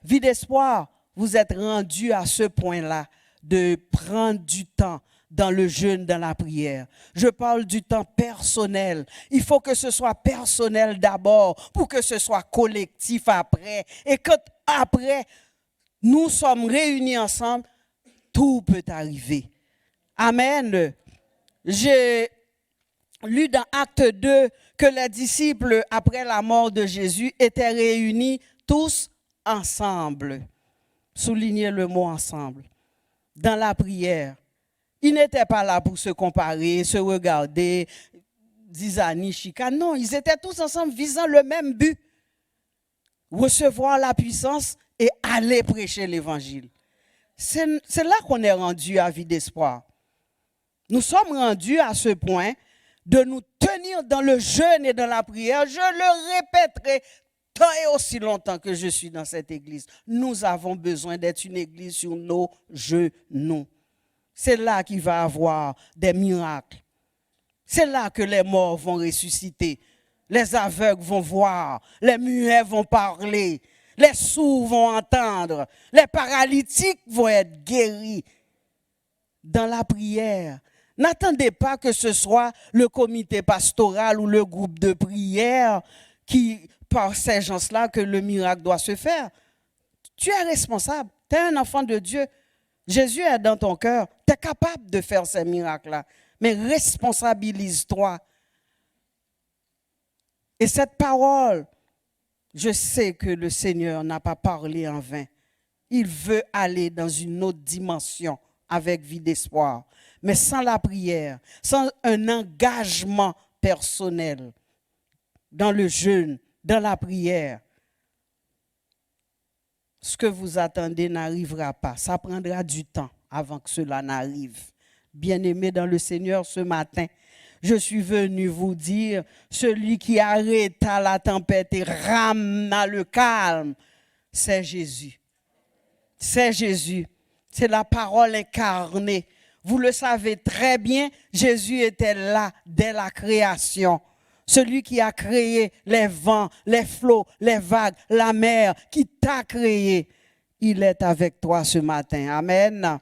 Vie d'espoir, vous êtes rendus à ce point-là de prendre du temps dans le jeûne, dans la prière. Je parle du temps personnel. Il faut que ce soit personnel d'abord pour que ce soit collectif après. Et quand après, nous sommes réunis ensemble, tout peut arriver. Amen. J'ai lu dans Acte 2 que les disciples, après la mort de Jésus, étaient réunis tous ensemble. Soulignez le mot ensemble. Dans la prière. Ils n'étaient pas là pour se comparer, se regarder, zizani, chicane. Non, ils étaient tous ensemble visant le même but. Recevoir la puissance et aller prêcher l'évangile. C'est là qu'on est rendu à vie d'espoir. Nous sommes rendus à ce point de nous tenir dans le jeûne et dans la prière. Je le répéterai tant et aussi longtemps que je suis dans cette église. Nous avons besoin d'être une église sur nos genoux. C'est là qu'il va y avoir des miracles. C'est là que les morts vont ressusciter. Les aveugles vont voir. Les muets vont parler. Les sourds vont entendre. Les paralytiques vont être guéris. Dans la prière, n'attendez pas que ce soit le comité pastoral ou le groupe de prière qui, par ces gens-là, que le miracle doit se faire. Tu es responsable. Tu es un enfant de Dieu. Jésus est dans ton cœur. Tu es capable de faire ces miracles-là. Mais responsabilise-toi. Et cette parole, je sais que le Seigneur n'a pas parlé en vain. Il veut aller dans une autre dimension avec vie d'espoir. Mais sans la prière, sans un engagement personnel dans le jeûne, dans la prière, ce que vous attendez n'arrivera pas. Ça prendra du temps avant que cela n'arrive. Bien-aimés dans le Seigneur, ce matin, je suis venu vous dire, celui qui arrêta la tempête et ramena le calme, C'est Jésus. C'est Jésus. C'est la parole incarnée. Vous le savez très bien, Jésus était là dès la création. Celui qui a créé les vents, les flots, les vagues, la mer, qui t'a créé. Il est avec toi ce matin. Amen.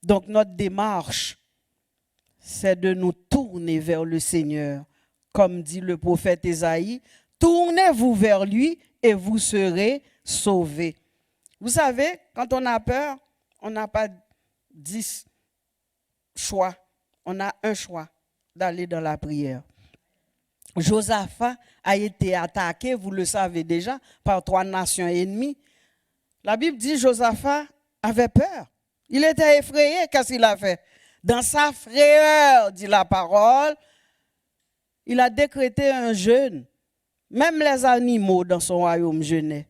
Donc notre démarche, c'est de nous tourner vers le Seigneur. Comme dit le prophète Ésaïe, tournez-vous vers lui et vous serez sauvés. Vous savez, quand on a peur, on n'a pas 10 choix. On a un choix, d'aller dans la prière. Josaphat a été attaqué, vous le savez déjà, par 3 nations ennemies. La Bible dit que Josaphat avait peur. Il était effrayé. Qu'est-ce qu'il a fait? Dans sa frayeur, dit la parole, il a décrété un jeûne. Même les animaux dans son royaume jeûnaient.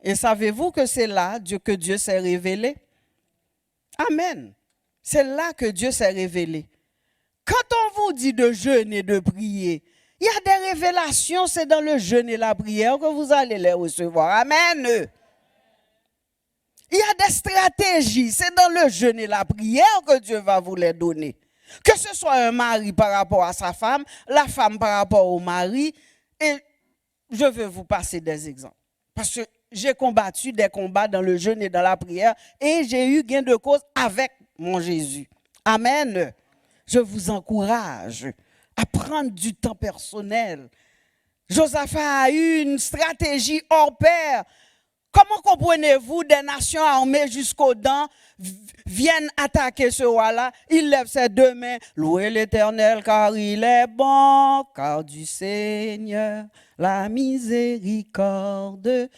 Et savez-vous que c'est là que Dieu s'est révélé? Amen. C'est là que Dieu s'est révélé. Quand on vous dit de jeûner et de prier, il y a des révélations, c'est dans le jeûne et la prière que vous allez les recevoir. Amen. Il y a des stratégies, c'est dans le jeûne et la prière que Dieu va vous les donner. Que ce soit un mari par rapport à sa femme, la femme par rapport au mari. Et je vais vous passer des exemples. Parce que j'ai combattu des combats dans le jeûne et dans la prière et j'ai eu gain de cause avec mon Jésus. Amen. Je vous encourage à prendre du temps personnel. Josaphat a eu une stratégie hors pair. Comment comprenez-vous des nations armées jusqu'aux dents viennent attaquer ce roi-là? Il lève ses 2 mains. Louez l'Éternel car il est bon, car du Seigneur la miséricorde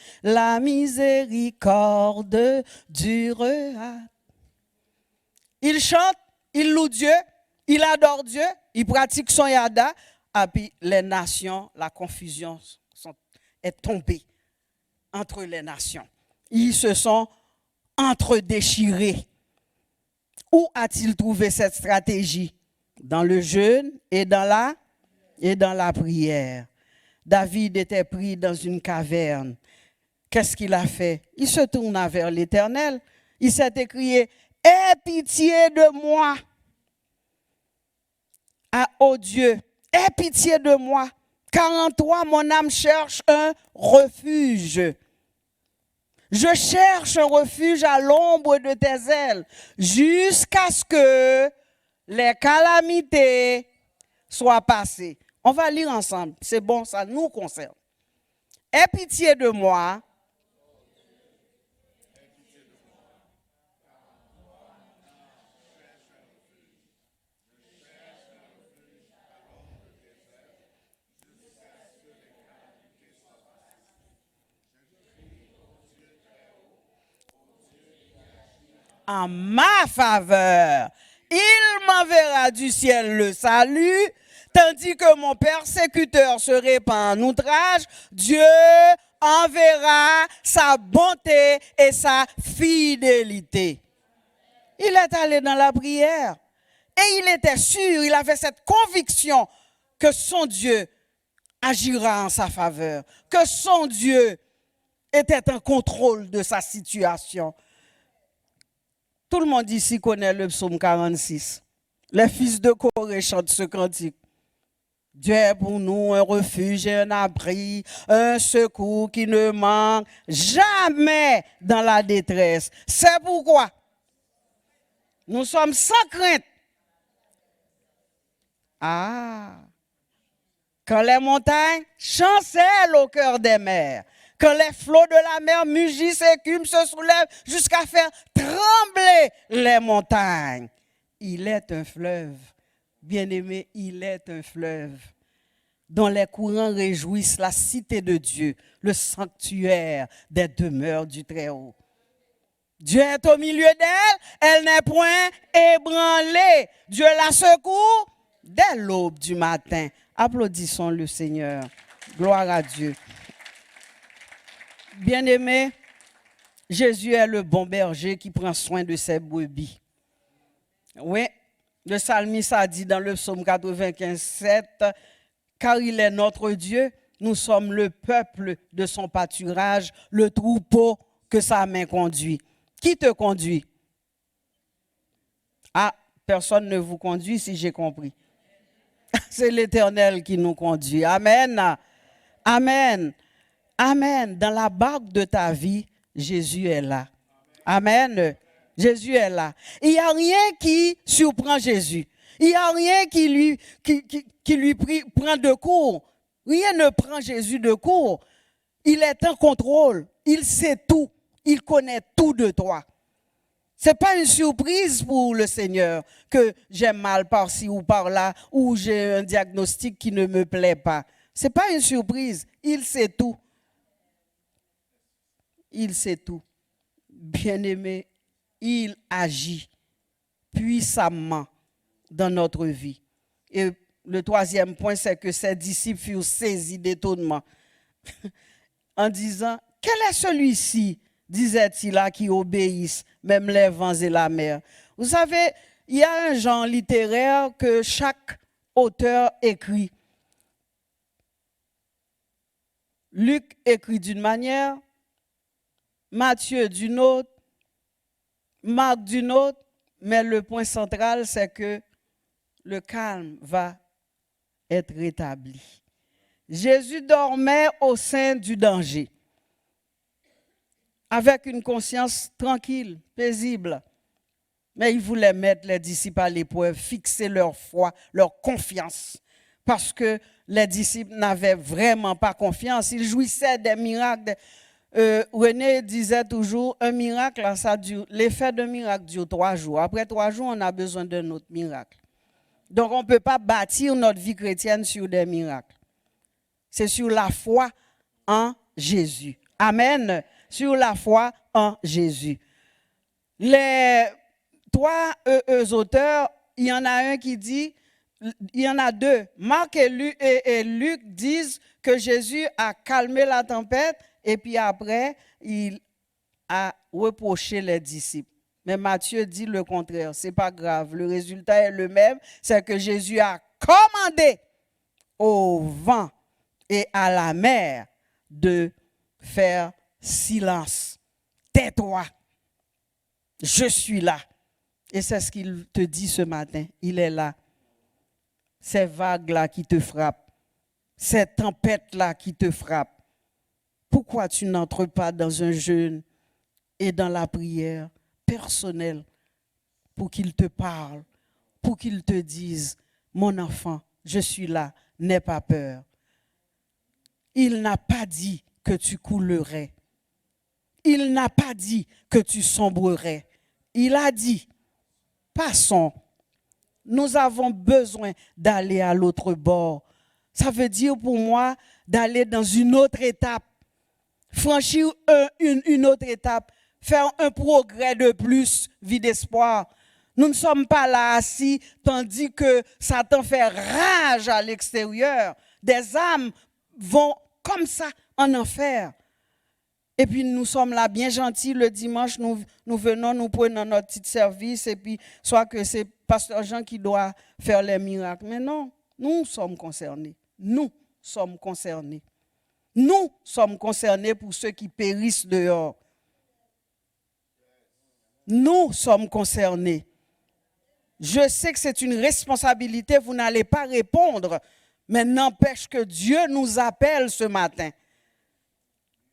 durera. Il chante, il loue Dieu, il adore Dieu, il pratique son yada. Et puis les nations, la confusion est tombée entre les nations. Ils se sont entre-déchirés. Où a-t-il trouvé cette stratégie? Dans le jeûne et dans la prière. David était pris dans une caverne. Qu'est-ce qu'il a fait? Il se tourna vers l'Éternel. Il s'est écrié, « Aie pitié de moi, ô Dieu, aie pitié de moi, car en toi mon âme cherche un refuge. Je cherche un refuge à l'ombre de tes ailes, jusqu'à ce que les calamités soient passées. » On va lire ensemble, c'est bon, ça nous concerne. Aie pitié de moi. En ma faveur, il m'enverra du ciel le salut, tandis que mon persécuteur se répand en outrage, Dieu enverra sa bonté et sa fidélité. Il est allé dans la prière et il était sûr, il avait cette conviction que son Dieu agira en sa faveur, que son Dieu était en contrôle de sa situation. Tout le monde ici connaît le psaume 46. Les fils de Corée chantent ce cantique. Dieu est pour nous un refuge et un abri, un secours qui ne manque jamais dans la détresse. C'est pourquoi nous sommes sans crainte. Quand les montagnes chancellent au cœur des mers, quand les flots de la mer mugissent et écument, se soulèvent jusqu'à faire trembler les montagnes. Il est un fleuve, bien-aimé, il est un fleuve dont les courants réjouissent la cité de Dieu, le sanctuaire des demeures du Très-Haut. Dieu est au milieu d'elle, elle n'est point ébranlée. Dieu la secoue dès l'aube du matin. Applaudissons le Seigneur. Gloire à Dieu. Bien-aimé, Jésus est le bon berger qui prend soin de ses brebis. Oui, le psalmiste a dit dans le psaume 95, 7, car il est notre Dieu, Nous sommes le peuple de son pâturage, le troupeau que sa main conduit. Qui te conduit? Ah, personne ne vous conduit si j'ai compris. C'est l'Éternel qui nous conduit. Amen. Amen. Amen. Dans la barque de ta vie, Jésus est là. Amen. Jésus est là. Il n'y a rien qui surprend Jésus. Il n'y a rien qui lui prend de court. Rien ne prend Jésus de court. Il est en contrôle. Il sait tout. Il connaît tout de toi. Ce n'est pas une surprise pour le Seigneur que j'ai mal par-ci ou par-là ou j'ai un diagnostic qui ne me plaît pas. Ce n'est pas une surprise. Il sait tout. Il sait tout. Bien-aimé, il agit puissamment dans notre vie. Et le troisième point, c'est que ses disciples furent saisis d'étonnement en disant, quel est celui-ci, disait-il là, qui obéissent même les vents et la mer. Vous savez, il y a un genre littéraire que chaque auteur écrit. Luc écrit d'une manière, Matthieu d'une autre, Marc d'une autre, mais le point central, c'est que le calme va être rétabli. Jésus dormait au sein du danger, avec une conscience tranquille, paisible. Mais il voulait mettre les disciples à l'épreuve, fixer leur foi, leur confiance, parce que les disciples n'avaient vraiment pas confiance. Ils jouissaient des miracles. René disait toujours, un miracle, ça dure, l'effet d'un miracle dure 3 jours. Après 3 jours, on a besoin d'un autre miracle. Donc, on ne peut pas bâtir notre vie chrétienne sur des miracles. C'est sur la foi en Jésus. Amen. Sur la foi en Jésus. Les 3 auteurs, il y en a un qui dit, il y en a 2. Marc et Luc disent que Jésus a calmé la tempête et puis après, il a reproché les disciples. Mais Matthieu dit le contraire. Ce n'est pas grave. Le résultat est le même. C'est que Jésus a commandé au vent et à la mer de faire silence. Tais-toi. Je suis là. Et c'est ce qu'il te dit ce matin. Il est là. Ces vagues-là qui te frappent. Ces tempêtes-là qui te frappent. Pourquoi tu n'entres pas dans un jeûne et dans la prière personnelle pour qu'il te parle, pour qu'il te dise, mon enfant, je suis là, n'aie pas peur. Il n'a pas dit que tu coulerais. Il n'a pas dit que tu sombrerais. Il a dit, passons. Nous avons besoin d'aller à l'autre bord. Ça veut dire pour moi d'aller dans une autre étape. Franchir une autre étape, faire un progrès de plus, vie d'espoir. Nous ne sommes pas là assis, tandis que Satan fait rage à l'extérieur. Des âmes vont comme ça en enfer. Et puis nous sommes là bien gentils le dimanche, nous venons, nous prenons notre petit service, et puis soit que c'est pasteur Jean qui doit faire les miracles. Mais non, nous sommes concernés. Nous sommes concernés. Nous sommes concernés pour ceux qui périssent dehors. Nous sommes concernés. Je sais que c'est une responsabilité, vous n'allez pas répondre, mais n'empêche que Dieu nous appelle ce matin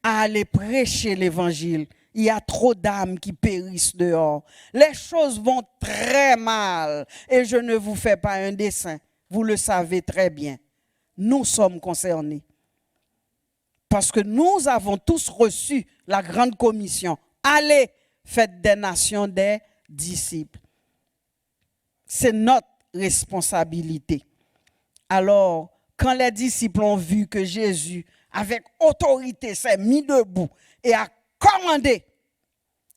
à aller prêcher l'évangile. Il y a trop d'âmes qui périssent dehors. Les choses vont très mal et je ne vous fais pas un dessein. Vous le savez très bien. Nous sommes concernés. Parce que nous avons tous reçu la grande commission. Allez, faites des nations des disciples. C'est notre responsabilité. Alors, quand les disciples ont vu que Jésus, avec autorité, s'est mis debout et a commandé,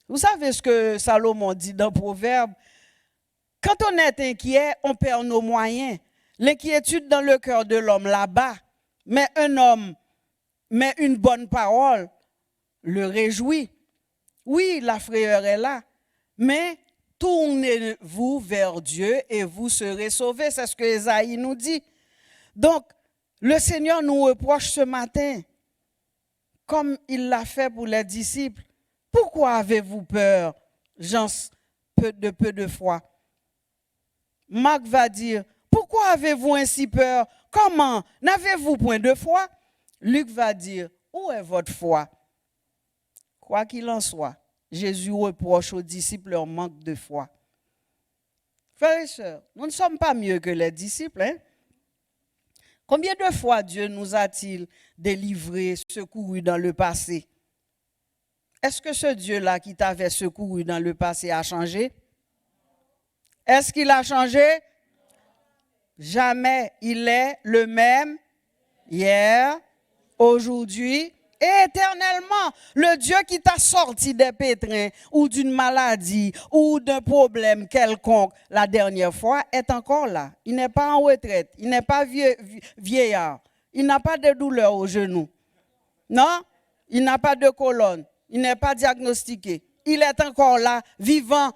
vous savez ce que Salomon dit dans Proverbe? Quand on est inquiet, on perd nos moyens. L'inquiétude dans le cœur de l'homme là-bas, mais un homme mais une bonne parole le réjouit. Oui, la frayeur est là, mais tournez-vous vers Dieu et vous serez sauvés. C'est ce que Ésaïe nous dit. Donc, Le Seigneur nous reproche ce matin, comme il l'a fait pour les disciples. Pourquoi avez-vous peur, gens peu de foi? Marc va dire, pourquoi avez-vous ainsi peur? Comment? N'avez-vous point de foi? Luc va dire, où est votre foi? Quoi qu'il en soit, Jésus reproche aux disciples leur manque de foi. Frères et sœurs, nous ne sommes pas mieux que les disciples. Hein? Combien de fois Dieu nous a-t-il délivrés, secourus dans le passé? Est-ce que ce Dieu-là qui t'avait secouru dans le passé a changé? Est-ce qu'il a changé? Jamais. Il est le même hier, aujourd'hui et éternellement. Le Dieu qui t'a sorti des pétrins ou d'une maladie ou d'un problème quelconque la dernière fois est encore là. Il n'est pas en retraite. Il n'est pas vieillard. Il n'a pas de douleur au genou. Non? Il n'a pas de colonne. Il n'est pas diagnostiqué. Il est encore là, vivant,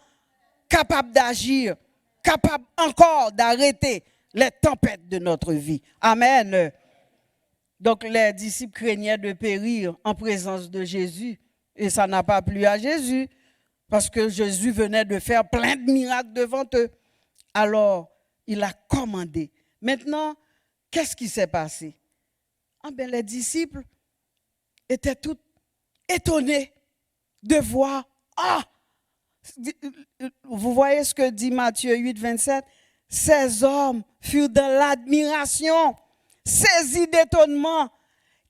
capable d'agir, capable encore d'arrêter les tempêtes de notre vie. Amen. Donc les disciples craignaient de périr en présence de Jésus. Et ça n'a pas plu à Jésus, parce que Jésus venait de faire plein de miracles devant eux. Alors, il a commandé. Maintenant, qu'est-ce qui s'est passé? Les disciples étaient tous étonnés de voir, vous voyez ce que dit Matthieu 8, 27? Ces hommes furent dans l'admiration, saisis d'étonnement.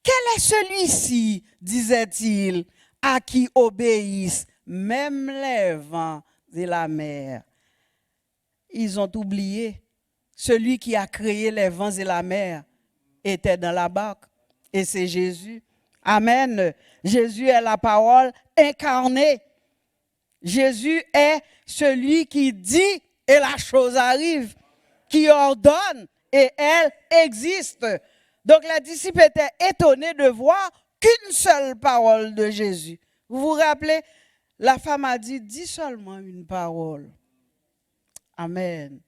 Quel est celui-ci, disait-il, à qui obéissent même les vents et la mer? Ils ont oublié, celui qui a créé les vents et la mer était dans la barque, et c'est Jésus. Amen. Jésus est la parole incarnée. Jésus est celui qui dit et la chose arrive, qui ordonne et elle existe. Donc les disciples étaient étonnés de voir qu'une seule parole de Jésus. Vous vous rappelez, la femme a dit, dis seulement une parole. Amen.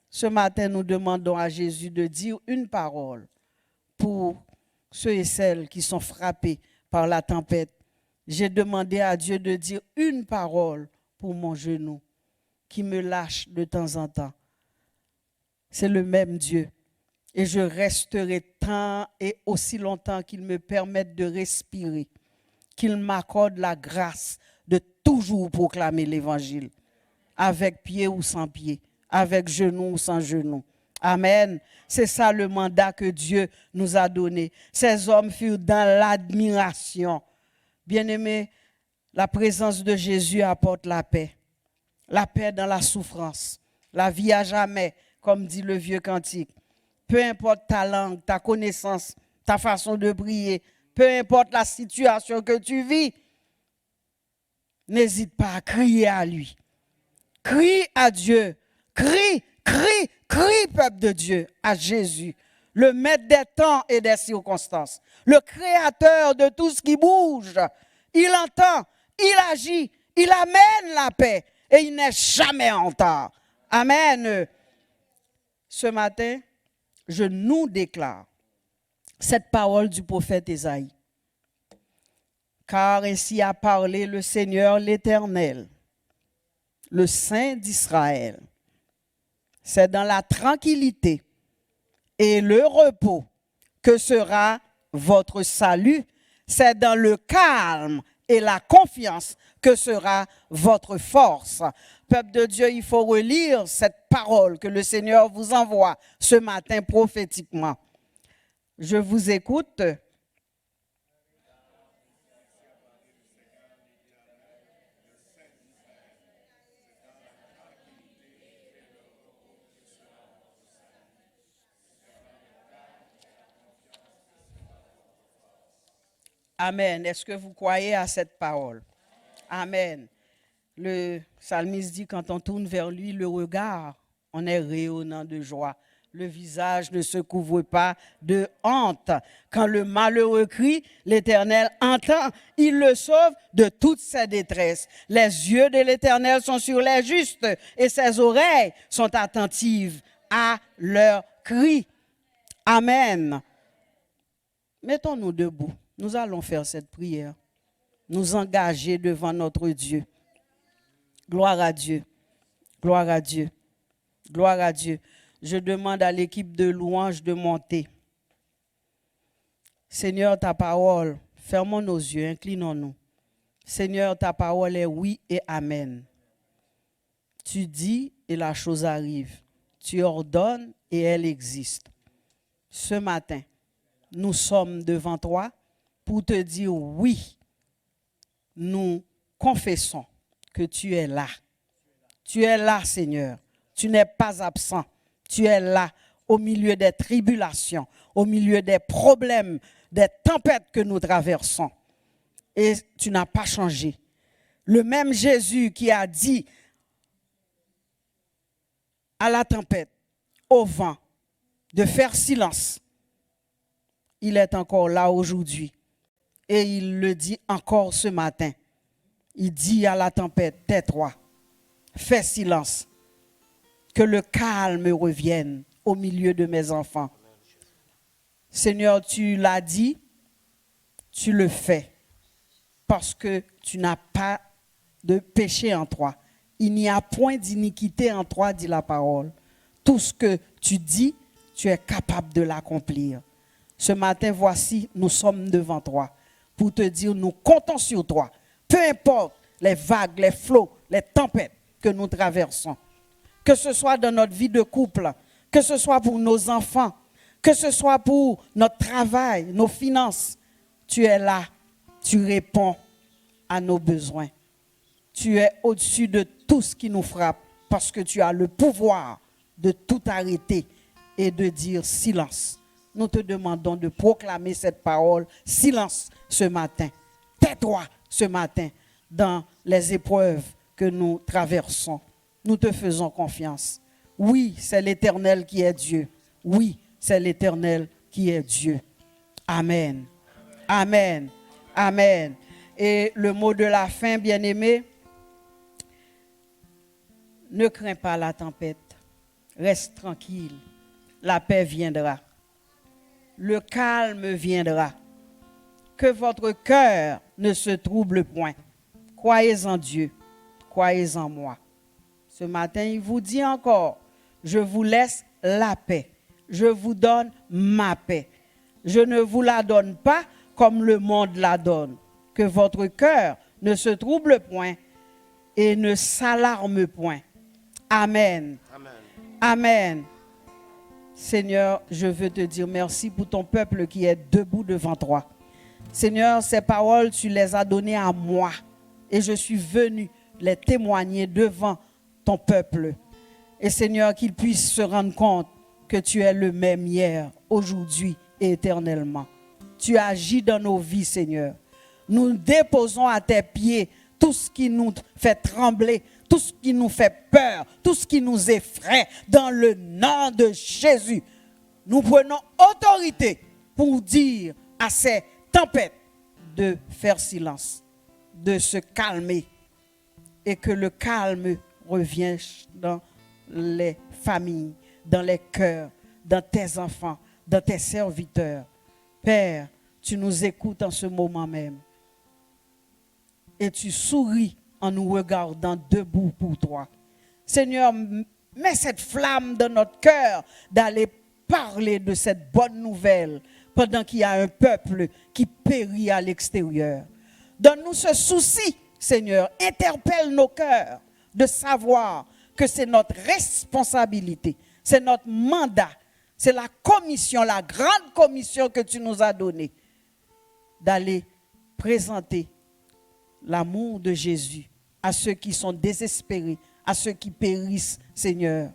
Ce matin, nous demandons à Jésus de dire une parole pour ceux et celles qui sont frappés par la tempête. J'ai demandé à Dieu de dire une parole pour mon genou qui me lâche de temps en temps. C'est le même Dieu. Et je resterai tant et aussi longtemps qu'il me permette de respirer, qu'il m'accorde la grâce de toujours proclamer l'évangile, avec pied ou sans pied, avec genou ou sans genou. Amen. C'est ça le mandat que Dieu nous a donné. Ces hommes furent dans l'admiration. Bien-aimés, la présence de Jésus apporte la paix. La paix dans la souffrance. La vie à jamais, comme dit le vieux cantique. Peu importe ta langue, ta connaissance, ta façon de prier, peu importe la situation que tu vis, n'hésite pas à crier à lui. Crie à Dieu. Crie, crie, crie, peuple de Dieu, à Jésus, le maître des temps et des circonstances, le créateur de tout ce qui bouge. Il entend, il agit, il amène la paix et il n'est jamais en retard. Amen. Ce matin, je nous déclare cette parole du prophète Ésaïe. Car ainsi a parlé le Seigneur l'Éternel, le Saint d'Israël. C'est dans la tranquillité et le repos que sera votre salut. C'est dans le calme et la confiance que sera votre force. Peuple de Dieu, il faut relire cette parole que le Seigneur vous envoie ce matin prophétiquement. Je vous écoute. Amen. Est-ce que vous croyez à cette parole? Amen. Le psalmiste dit, quand on tourne vers lui le regard, on est rayonnant de joie. Le visage ne se couvre pas de honte. Quand le malheureux crie, l'Éternel entend. Il le sauve de toutes ses détresses. Les yeux de l'Éternel sont sur les justes et ses oreilles sont attentives à leurs cris. Amen. Mettons-nous debout. Nous allons faire cette prière. Nous engager devant notre Dieu. Gloire à Dieu. Gloire à Dieu. Gloire à Dieu. Je demande à l'équipe de louange de monter. Seigneur, ta parole, fermons nos yeux, inclinons-nous. Seigneur, ta parole est oui et amen. Tu dis et la chose arrive. Tu ordonnes et elle existe. Ce matin, nous sommes devant toi pour te dire oui. Nous confessons que tu es là. Tu es là, Seigneur. Tu n'es pas absent. Tu es là au milieu des tribulations, au milieu des problèmes, des tempêtes que nous traversons. Et tu n'as pas changé. Le même Jésus qui a dit à la tempête, au vent, de faire silence, il est encore là aujourd'hui. Et il le dit encore ce matin. Il dit à la tempête, tais-toi, fais silence, que le calme revienne au milieu de mes enfants. Seigneur, tu l'as dit, tu le fais, parce que tu n'as pas de péché en toi. Il n'y a point d'iniquité en toi, dit la parole. Tout ce que tu dis, tu es capable de l'accomplir. Ce matin, voici, nous sommes devant toi pour te dire, nous comptons sur toi. Peu importe les vagues, les flots, les tempêtes que nous traversons. Que ce soit dans notre vie de couple, que ce soit pour nos enfants, que ce soit pour notre travail, nos finances. Tu es là, tu réponds à nos besoins. Tu es au-dessus de tout ce qui nous frappe parce que tu as le pouvoir de tout arrêter et de dire silence. Nous te demandons de proclamer cette parole, silence ce matin. Tais-toi ce matin dans les épreuves que nous traversons. Nous te faisons confiance. Oui, c'est l'Éternel qui est Dieu. Oui, c'est l'Éternel qui est Dieu. Amen. Amen. Amen. Et le mot de la fin, bien-aimé, ne crains pas la tempête. Reste tranquille. La paix viendra. Le calme viendra. Que votre cœur ne se trouble point. Croyez en Dieu. Croyez en moi. Ce matin, il vous dit encore, je vous laisse la paix. Je vous donne ma paix. Je ne vous la donne pas comme le monde la donne. Que votre cœur ne se trouble point et ne s'alarme point. Amen. Amen. Amen. Seigneur, je veux te dire merci pour ton peuple qui est debout devant toi. Seigneur, ces paroles, tu les as données à moi. Et je suis venu les témoigner devant ton peuple. Et Seigneur, qu'ils puissent se rendre compte que tu es le même hier, aujourd'hui et éternellement. Tu agis dans nos vies, Seigneur. Nous déposons à tes pieds tout ce qui nous fait trembler, tout ce qui nous fait peur, tout ce qui nous effraie. Dans le nom de Jésus, nous prenons autorité pour dire à ces tempêtes de faire silence, de se calmer et que le calme revienne dans les familles, dans les cœurs, dans tes enfants, dans tes serviteurs. Père, tu nous écoutes en ce moment même et tu souris en nous regardant debout pour toi. Seigneur, mets cette flamme dans notre cœur d'aller parler de cette bonne nouvelle pendant qu'il y a un peuple qui périt à l'extérieur. Donne-nous ce souci, Seigneur. Interpelle nos cœurs de savoir que c'est notre responsabilité, c'est notre mandat, c'est la commission, la grande commission que tu nous as donnée d'aller présenter l'amour de Jésus à ceux qui sont désespérés, à ceux qui périssent, Seigneur.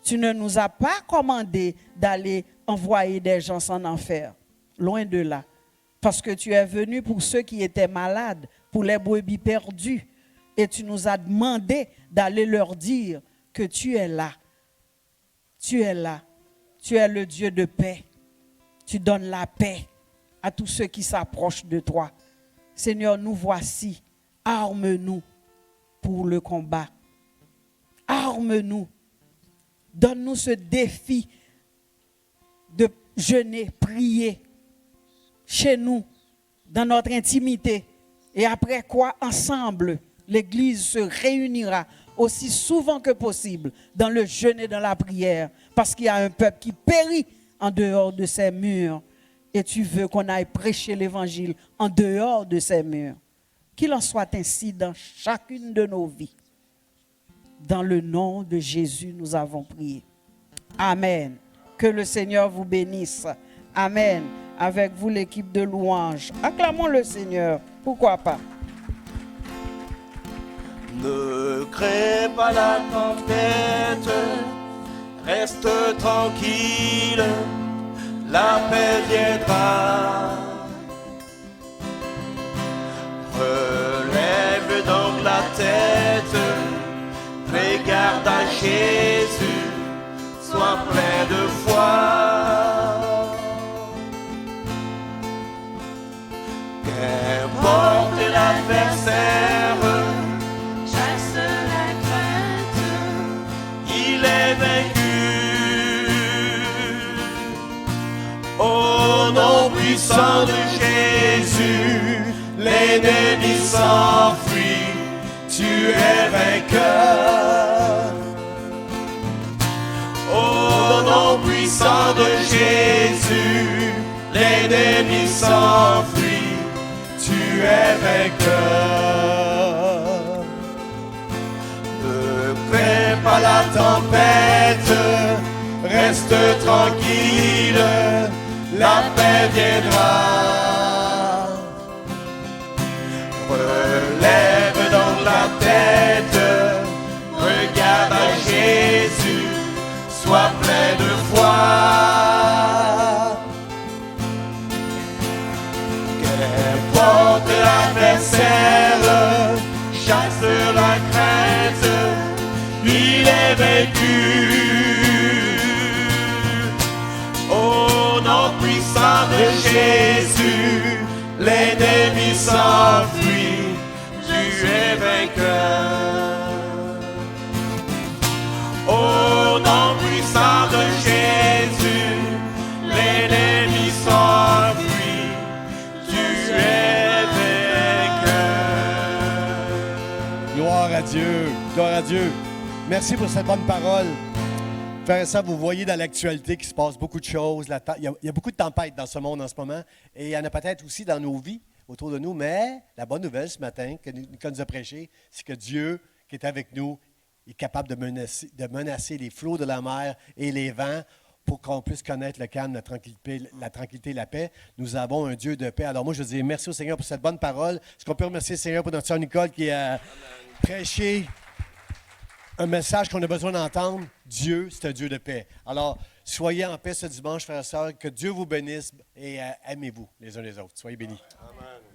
Tu ne nous as pas commandé d'aller envoyer des gens en enfer, loin de là. Parce que tu es venu pour ceux qui étaient malades, pour les brebis perdus. Et tu nous as demandé d'aller leur dire que tu es là. Tu es là. Tu es le Dieu de paix. Tu donnes la paix à tous ceux qui s'approchent de toi. Seigneur, nous voici. Arme-nous pour le combat. Arme-nous. Donne-nous ce défi de jeûner, prier chez nous, dans notre intimité. Et après quoi, ensemble, l'Église se réunira aussi souvent que possible dans le jeûne et dans la prière. Parce qu'il y a un peuple qui périt en dehors de ces murs. Et tu veux qu'on aille prêcher l'Évangile en dehors de ces murs. Qu'il en soit ainsi dans chacune de nos vies. Dans le nom de Jésus, nous avons prié. Amen. Que le Seigneur vous bénisse. Amen. Avec vous, l'équipe de louanges. Acclamons le Seigneur. Pourquoi pas? Ne crée pas la tempête, reste tranquille, la paix viendra. Relève donc la tête, regarde à Jésus, sois plein de foi. Qu'importe l'adversaire, chasse la crainte, il est vaincu. Au nom puissant de Jésus, l'ennemi s'enfuit, tu es vainqueur. Au nom puissant de Jésus, l'ennemi s'enfuit, tu es vainqueur. Ne crains pas la tempête, reste tranquille, la paix viendra. Relève donc la tête, regarde à Jésus, sois plein de foi. Qu'importe l'adversaire, chasse la crainte, il est vaincu. Au nom puissant de Jésus, l'ennemi s'enfuit, tu es vainqueur. Au nom puissant de Jésus, l'ennemi s'enfuit, tu es vainqueur. Gloire à Dieu, gloire à Dieu. Merci pour cette bonne parole. Frères et sœurs, vous voyez dans l'actualité qu'il se passe beaucoup de choses. Il y a beaucoup de tempêtes dans ce monde en ce moment. Et il y en a peut-être aussi dans nos vies, autour de nous. Mais la bonne nouvelle ce matin, que Nicolas nous a prêché, c'est que Dieu, qui est avec nous, est capable de menacer les flots de la mer et les vents pour qu'on puisse connaître le calme, la tranquillité et la paix. Nous avons un Dieu de paix. Alors moi, je dis merci au Seigneur pour cette bonne parole. Est-ce qu'on peut remercier le Seigneur pour notre sœur Nicole qui a prêché un message qu'on a besoin d'entendre? Dieu, c'est un Dieu de paix. Alors, soyez en paix ce dimanche, frères et sœurs. Que Dieu vous bénisse et aimez-vous les uns les autres. Soyez bénis. Amen.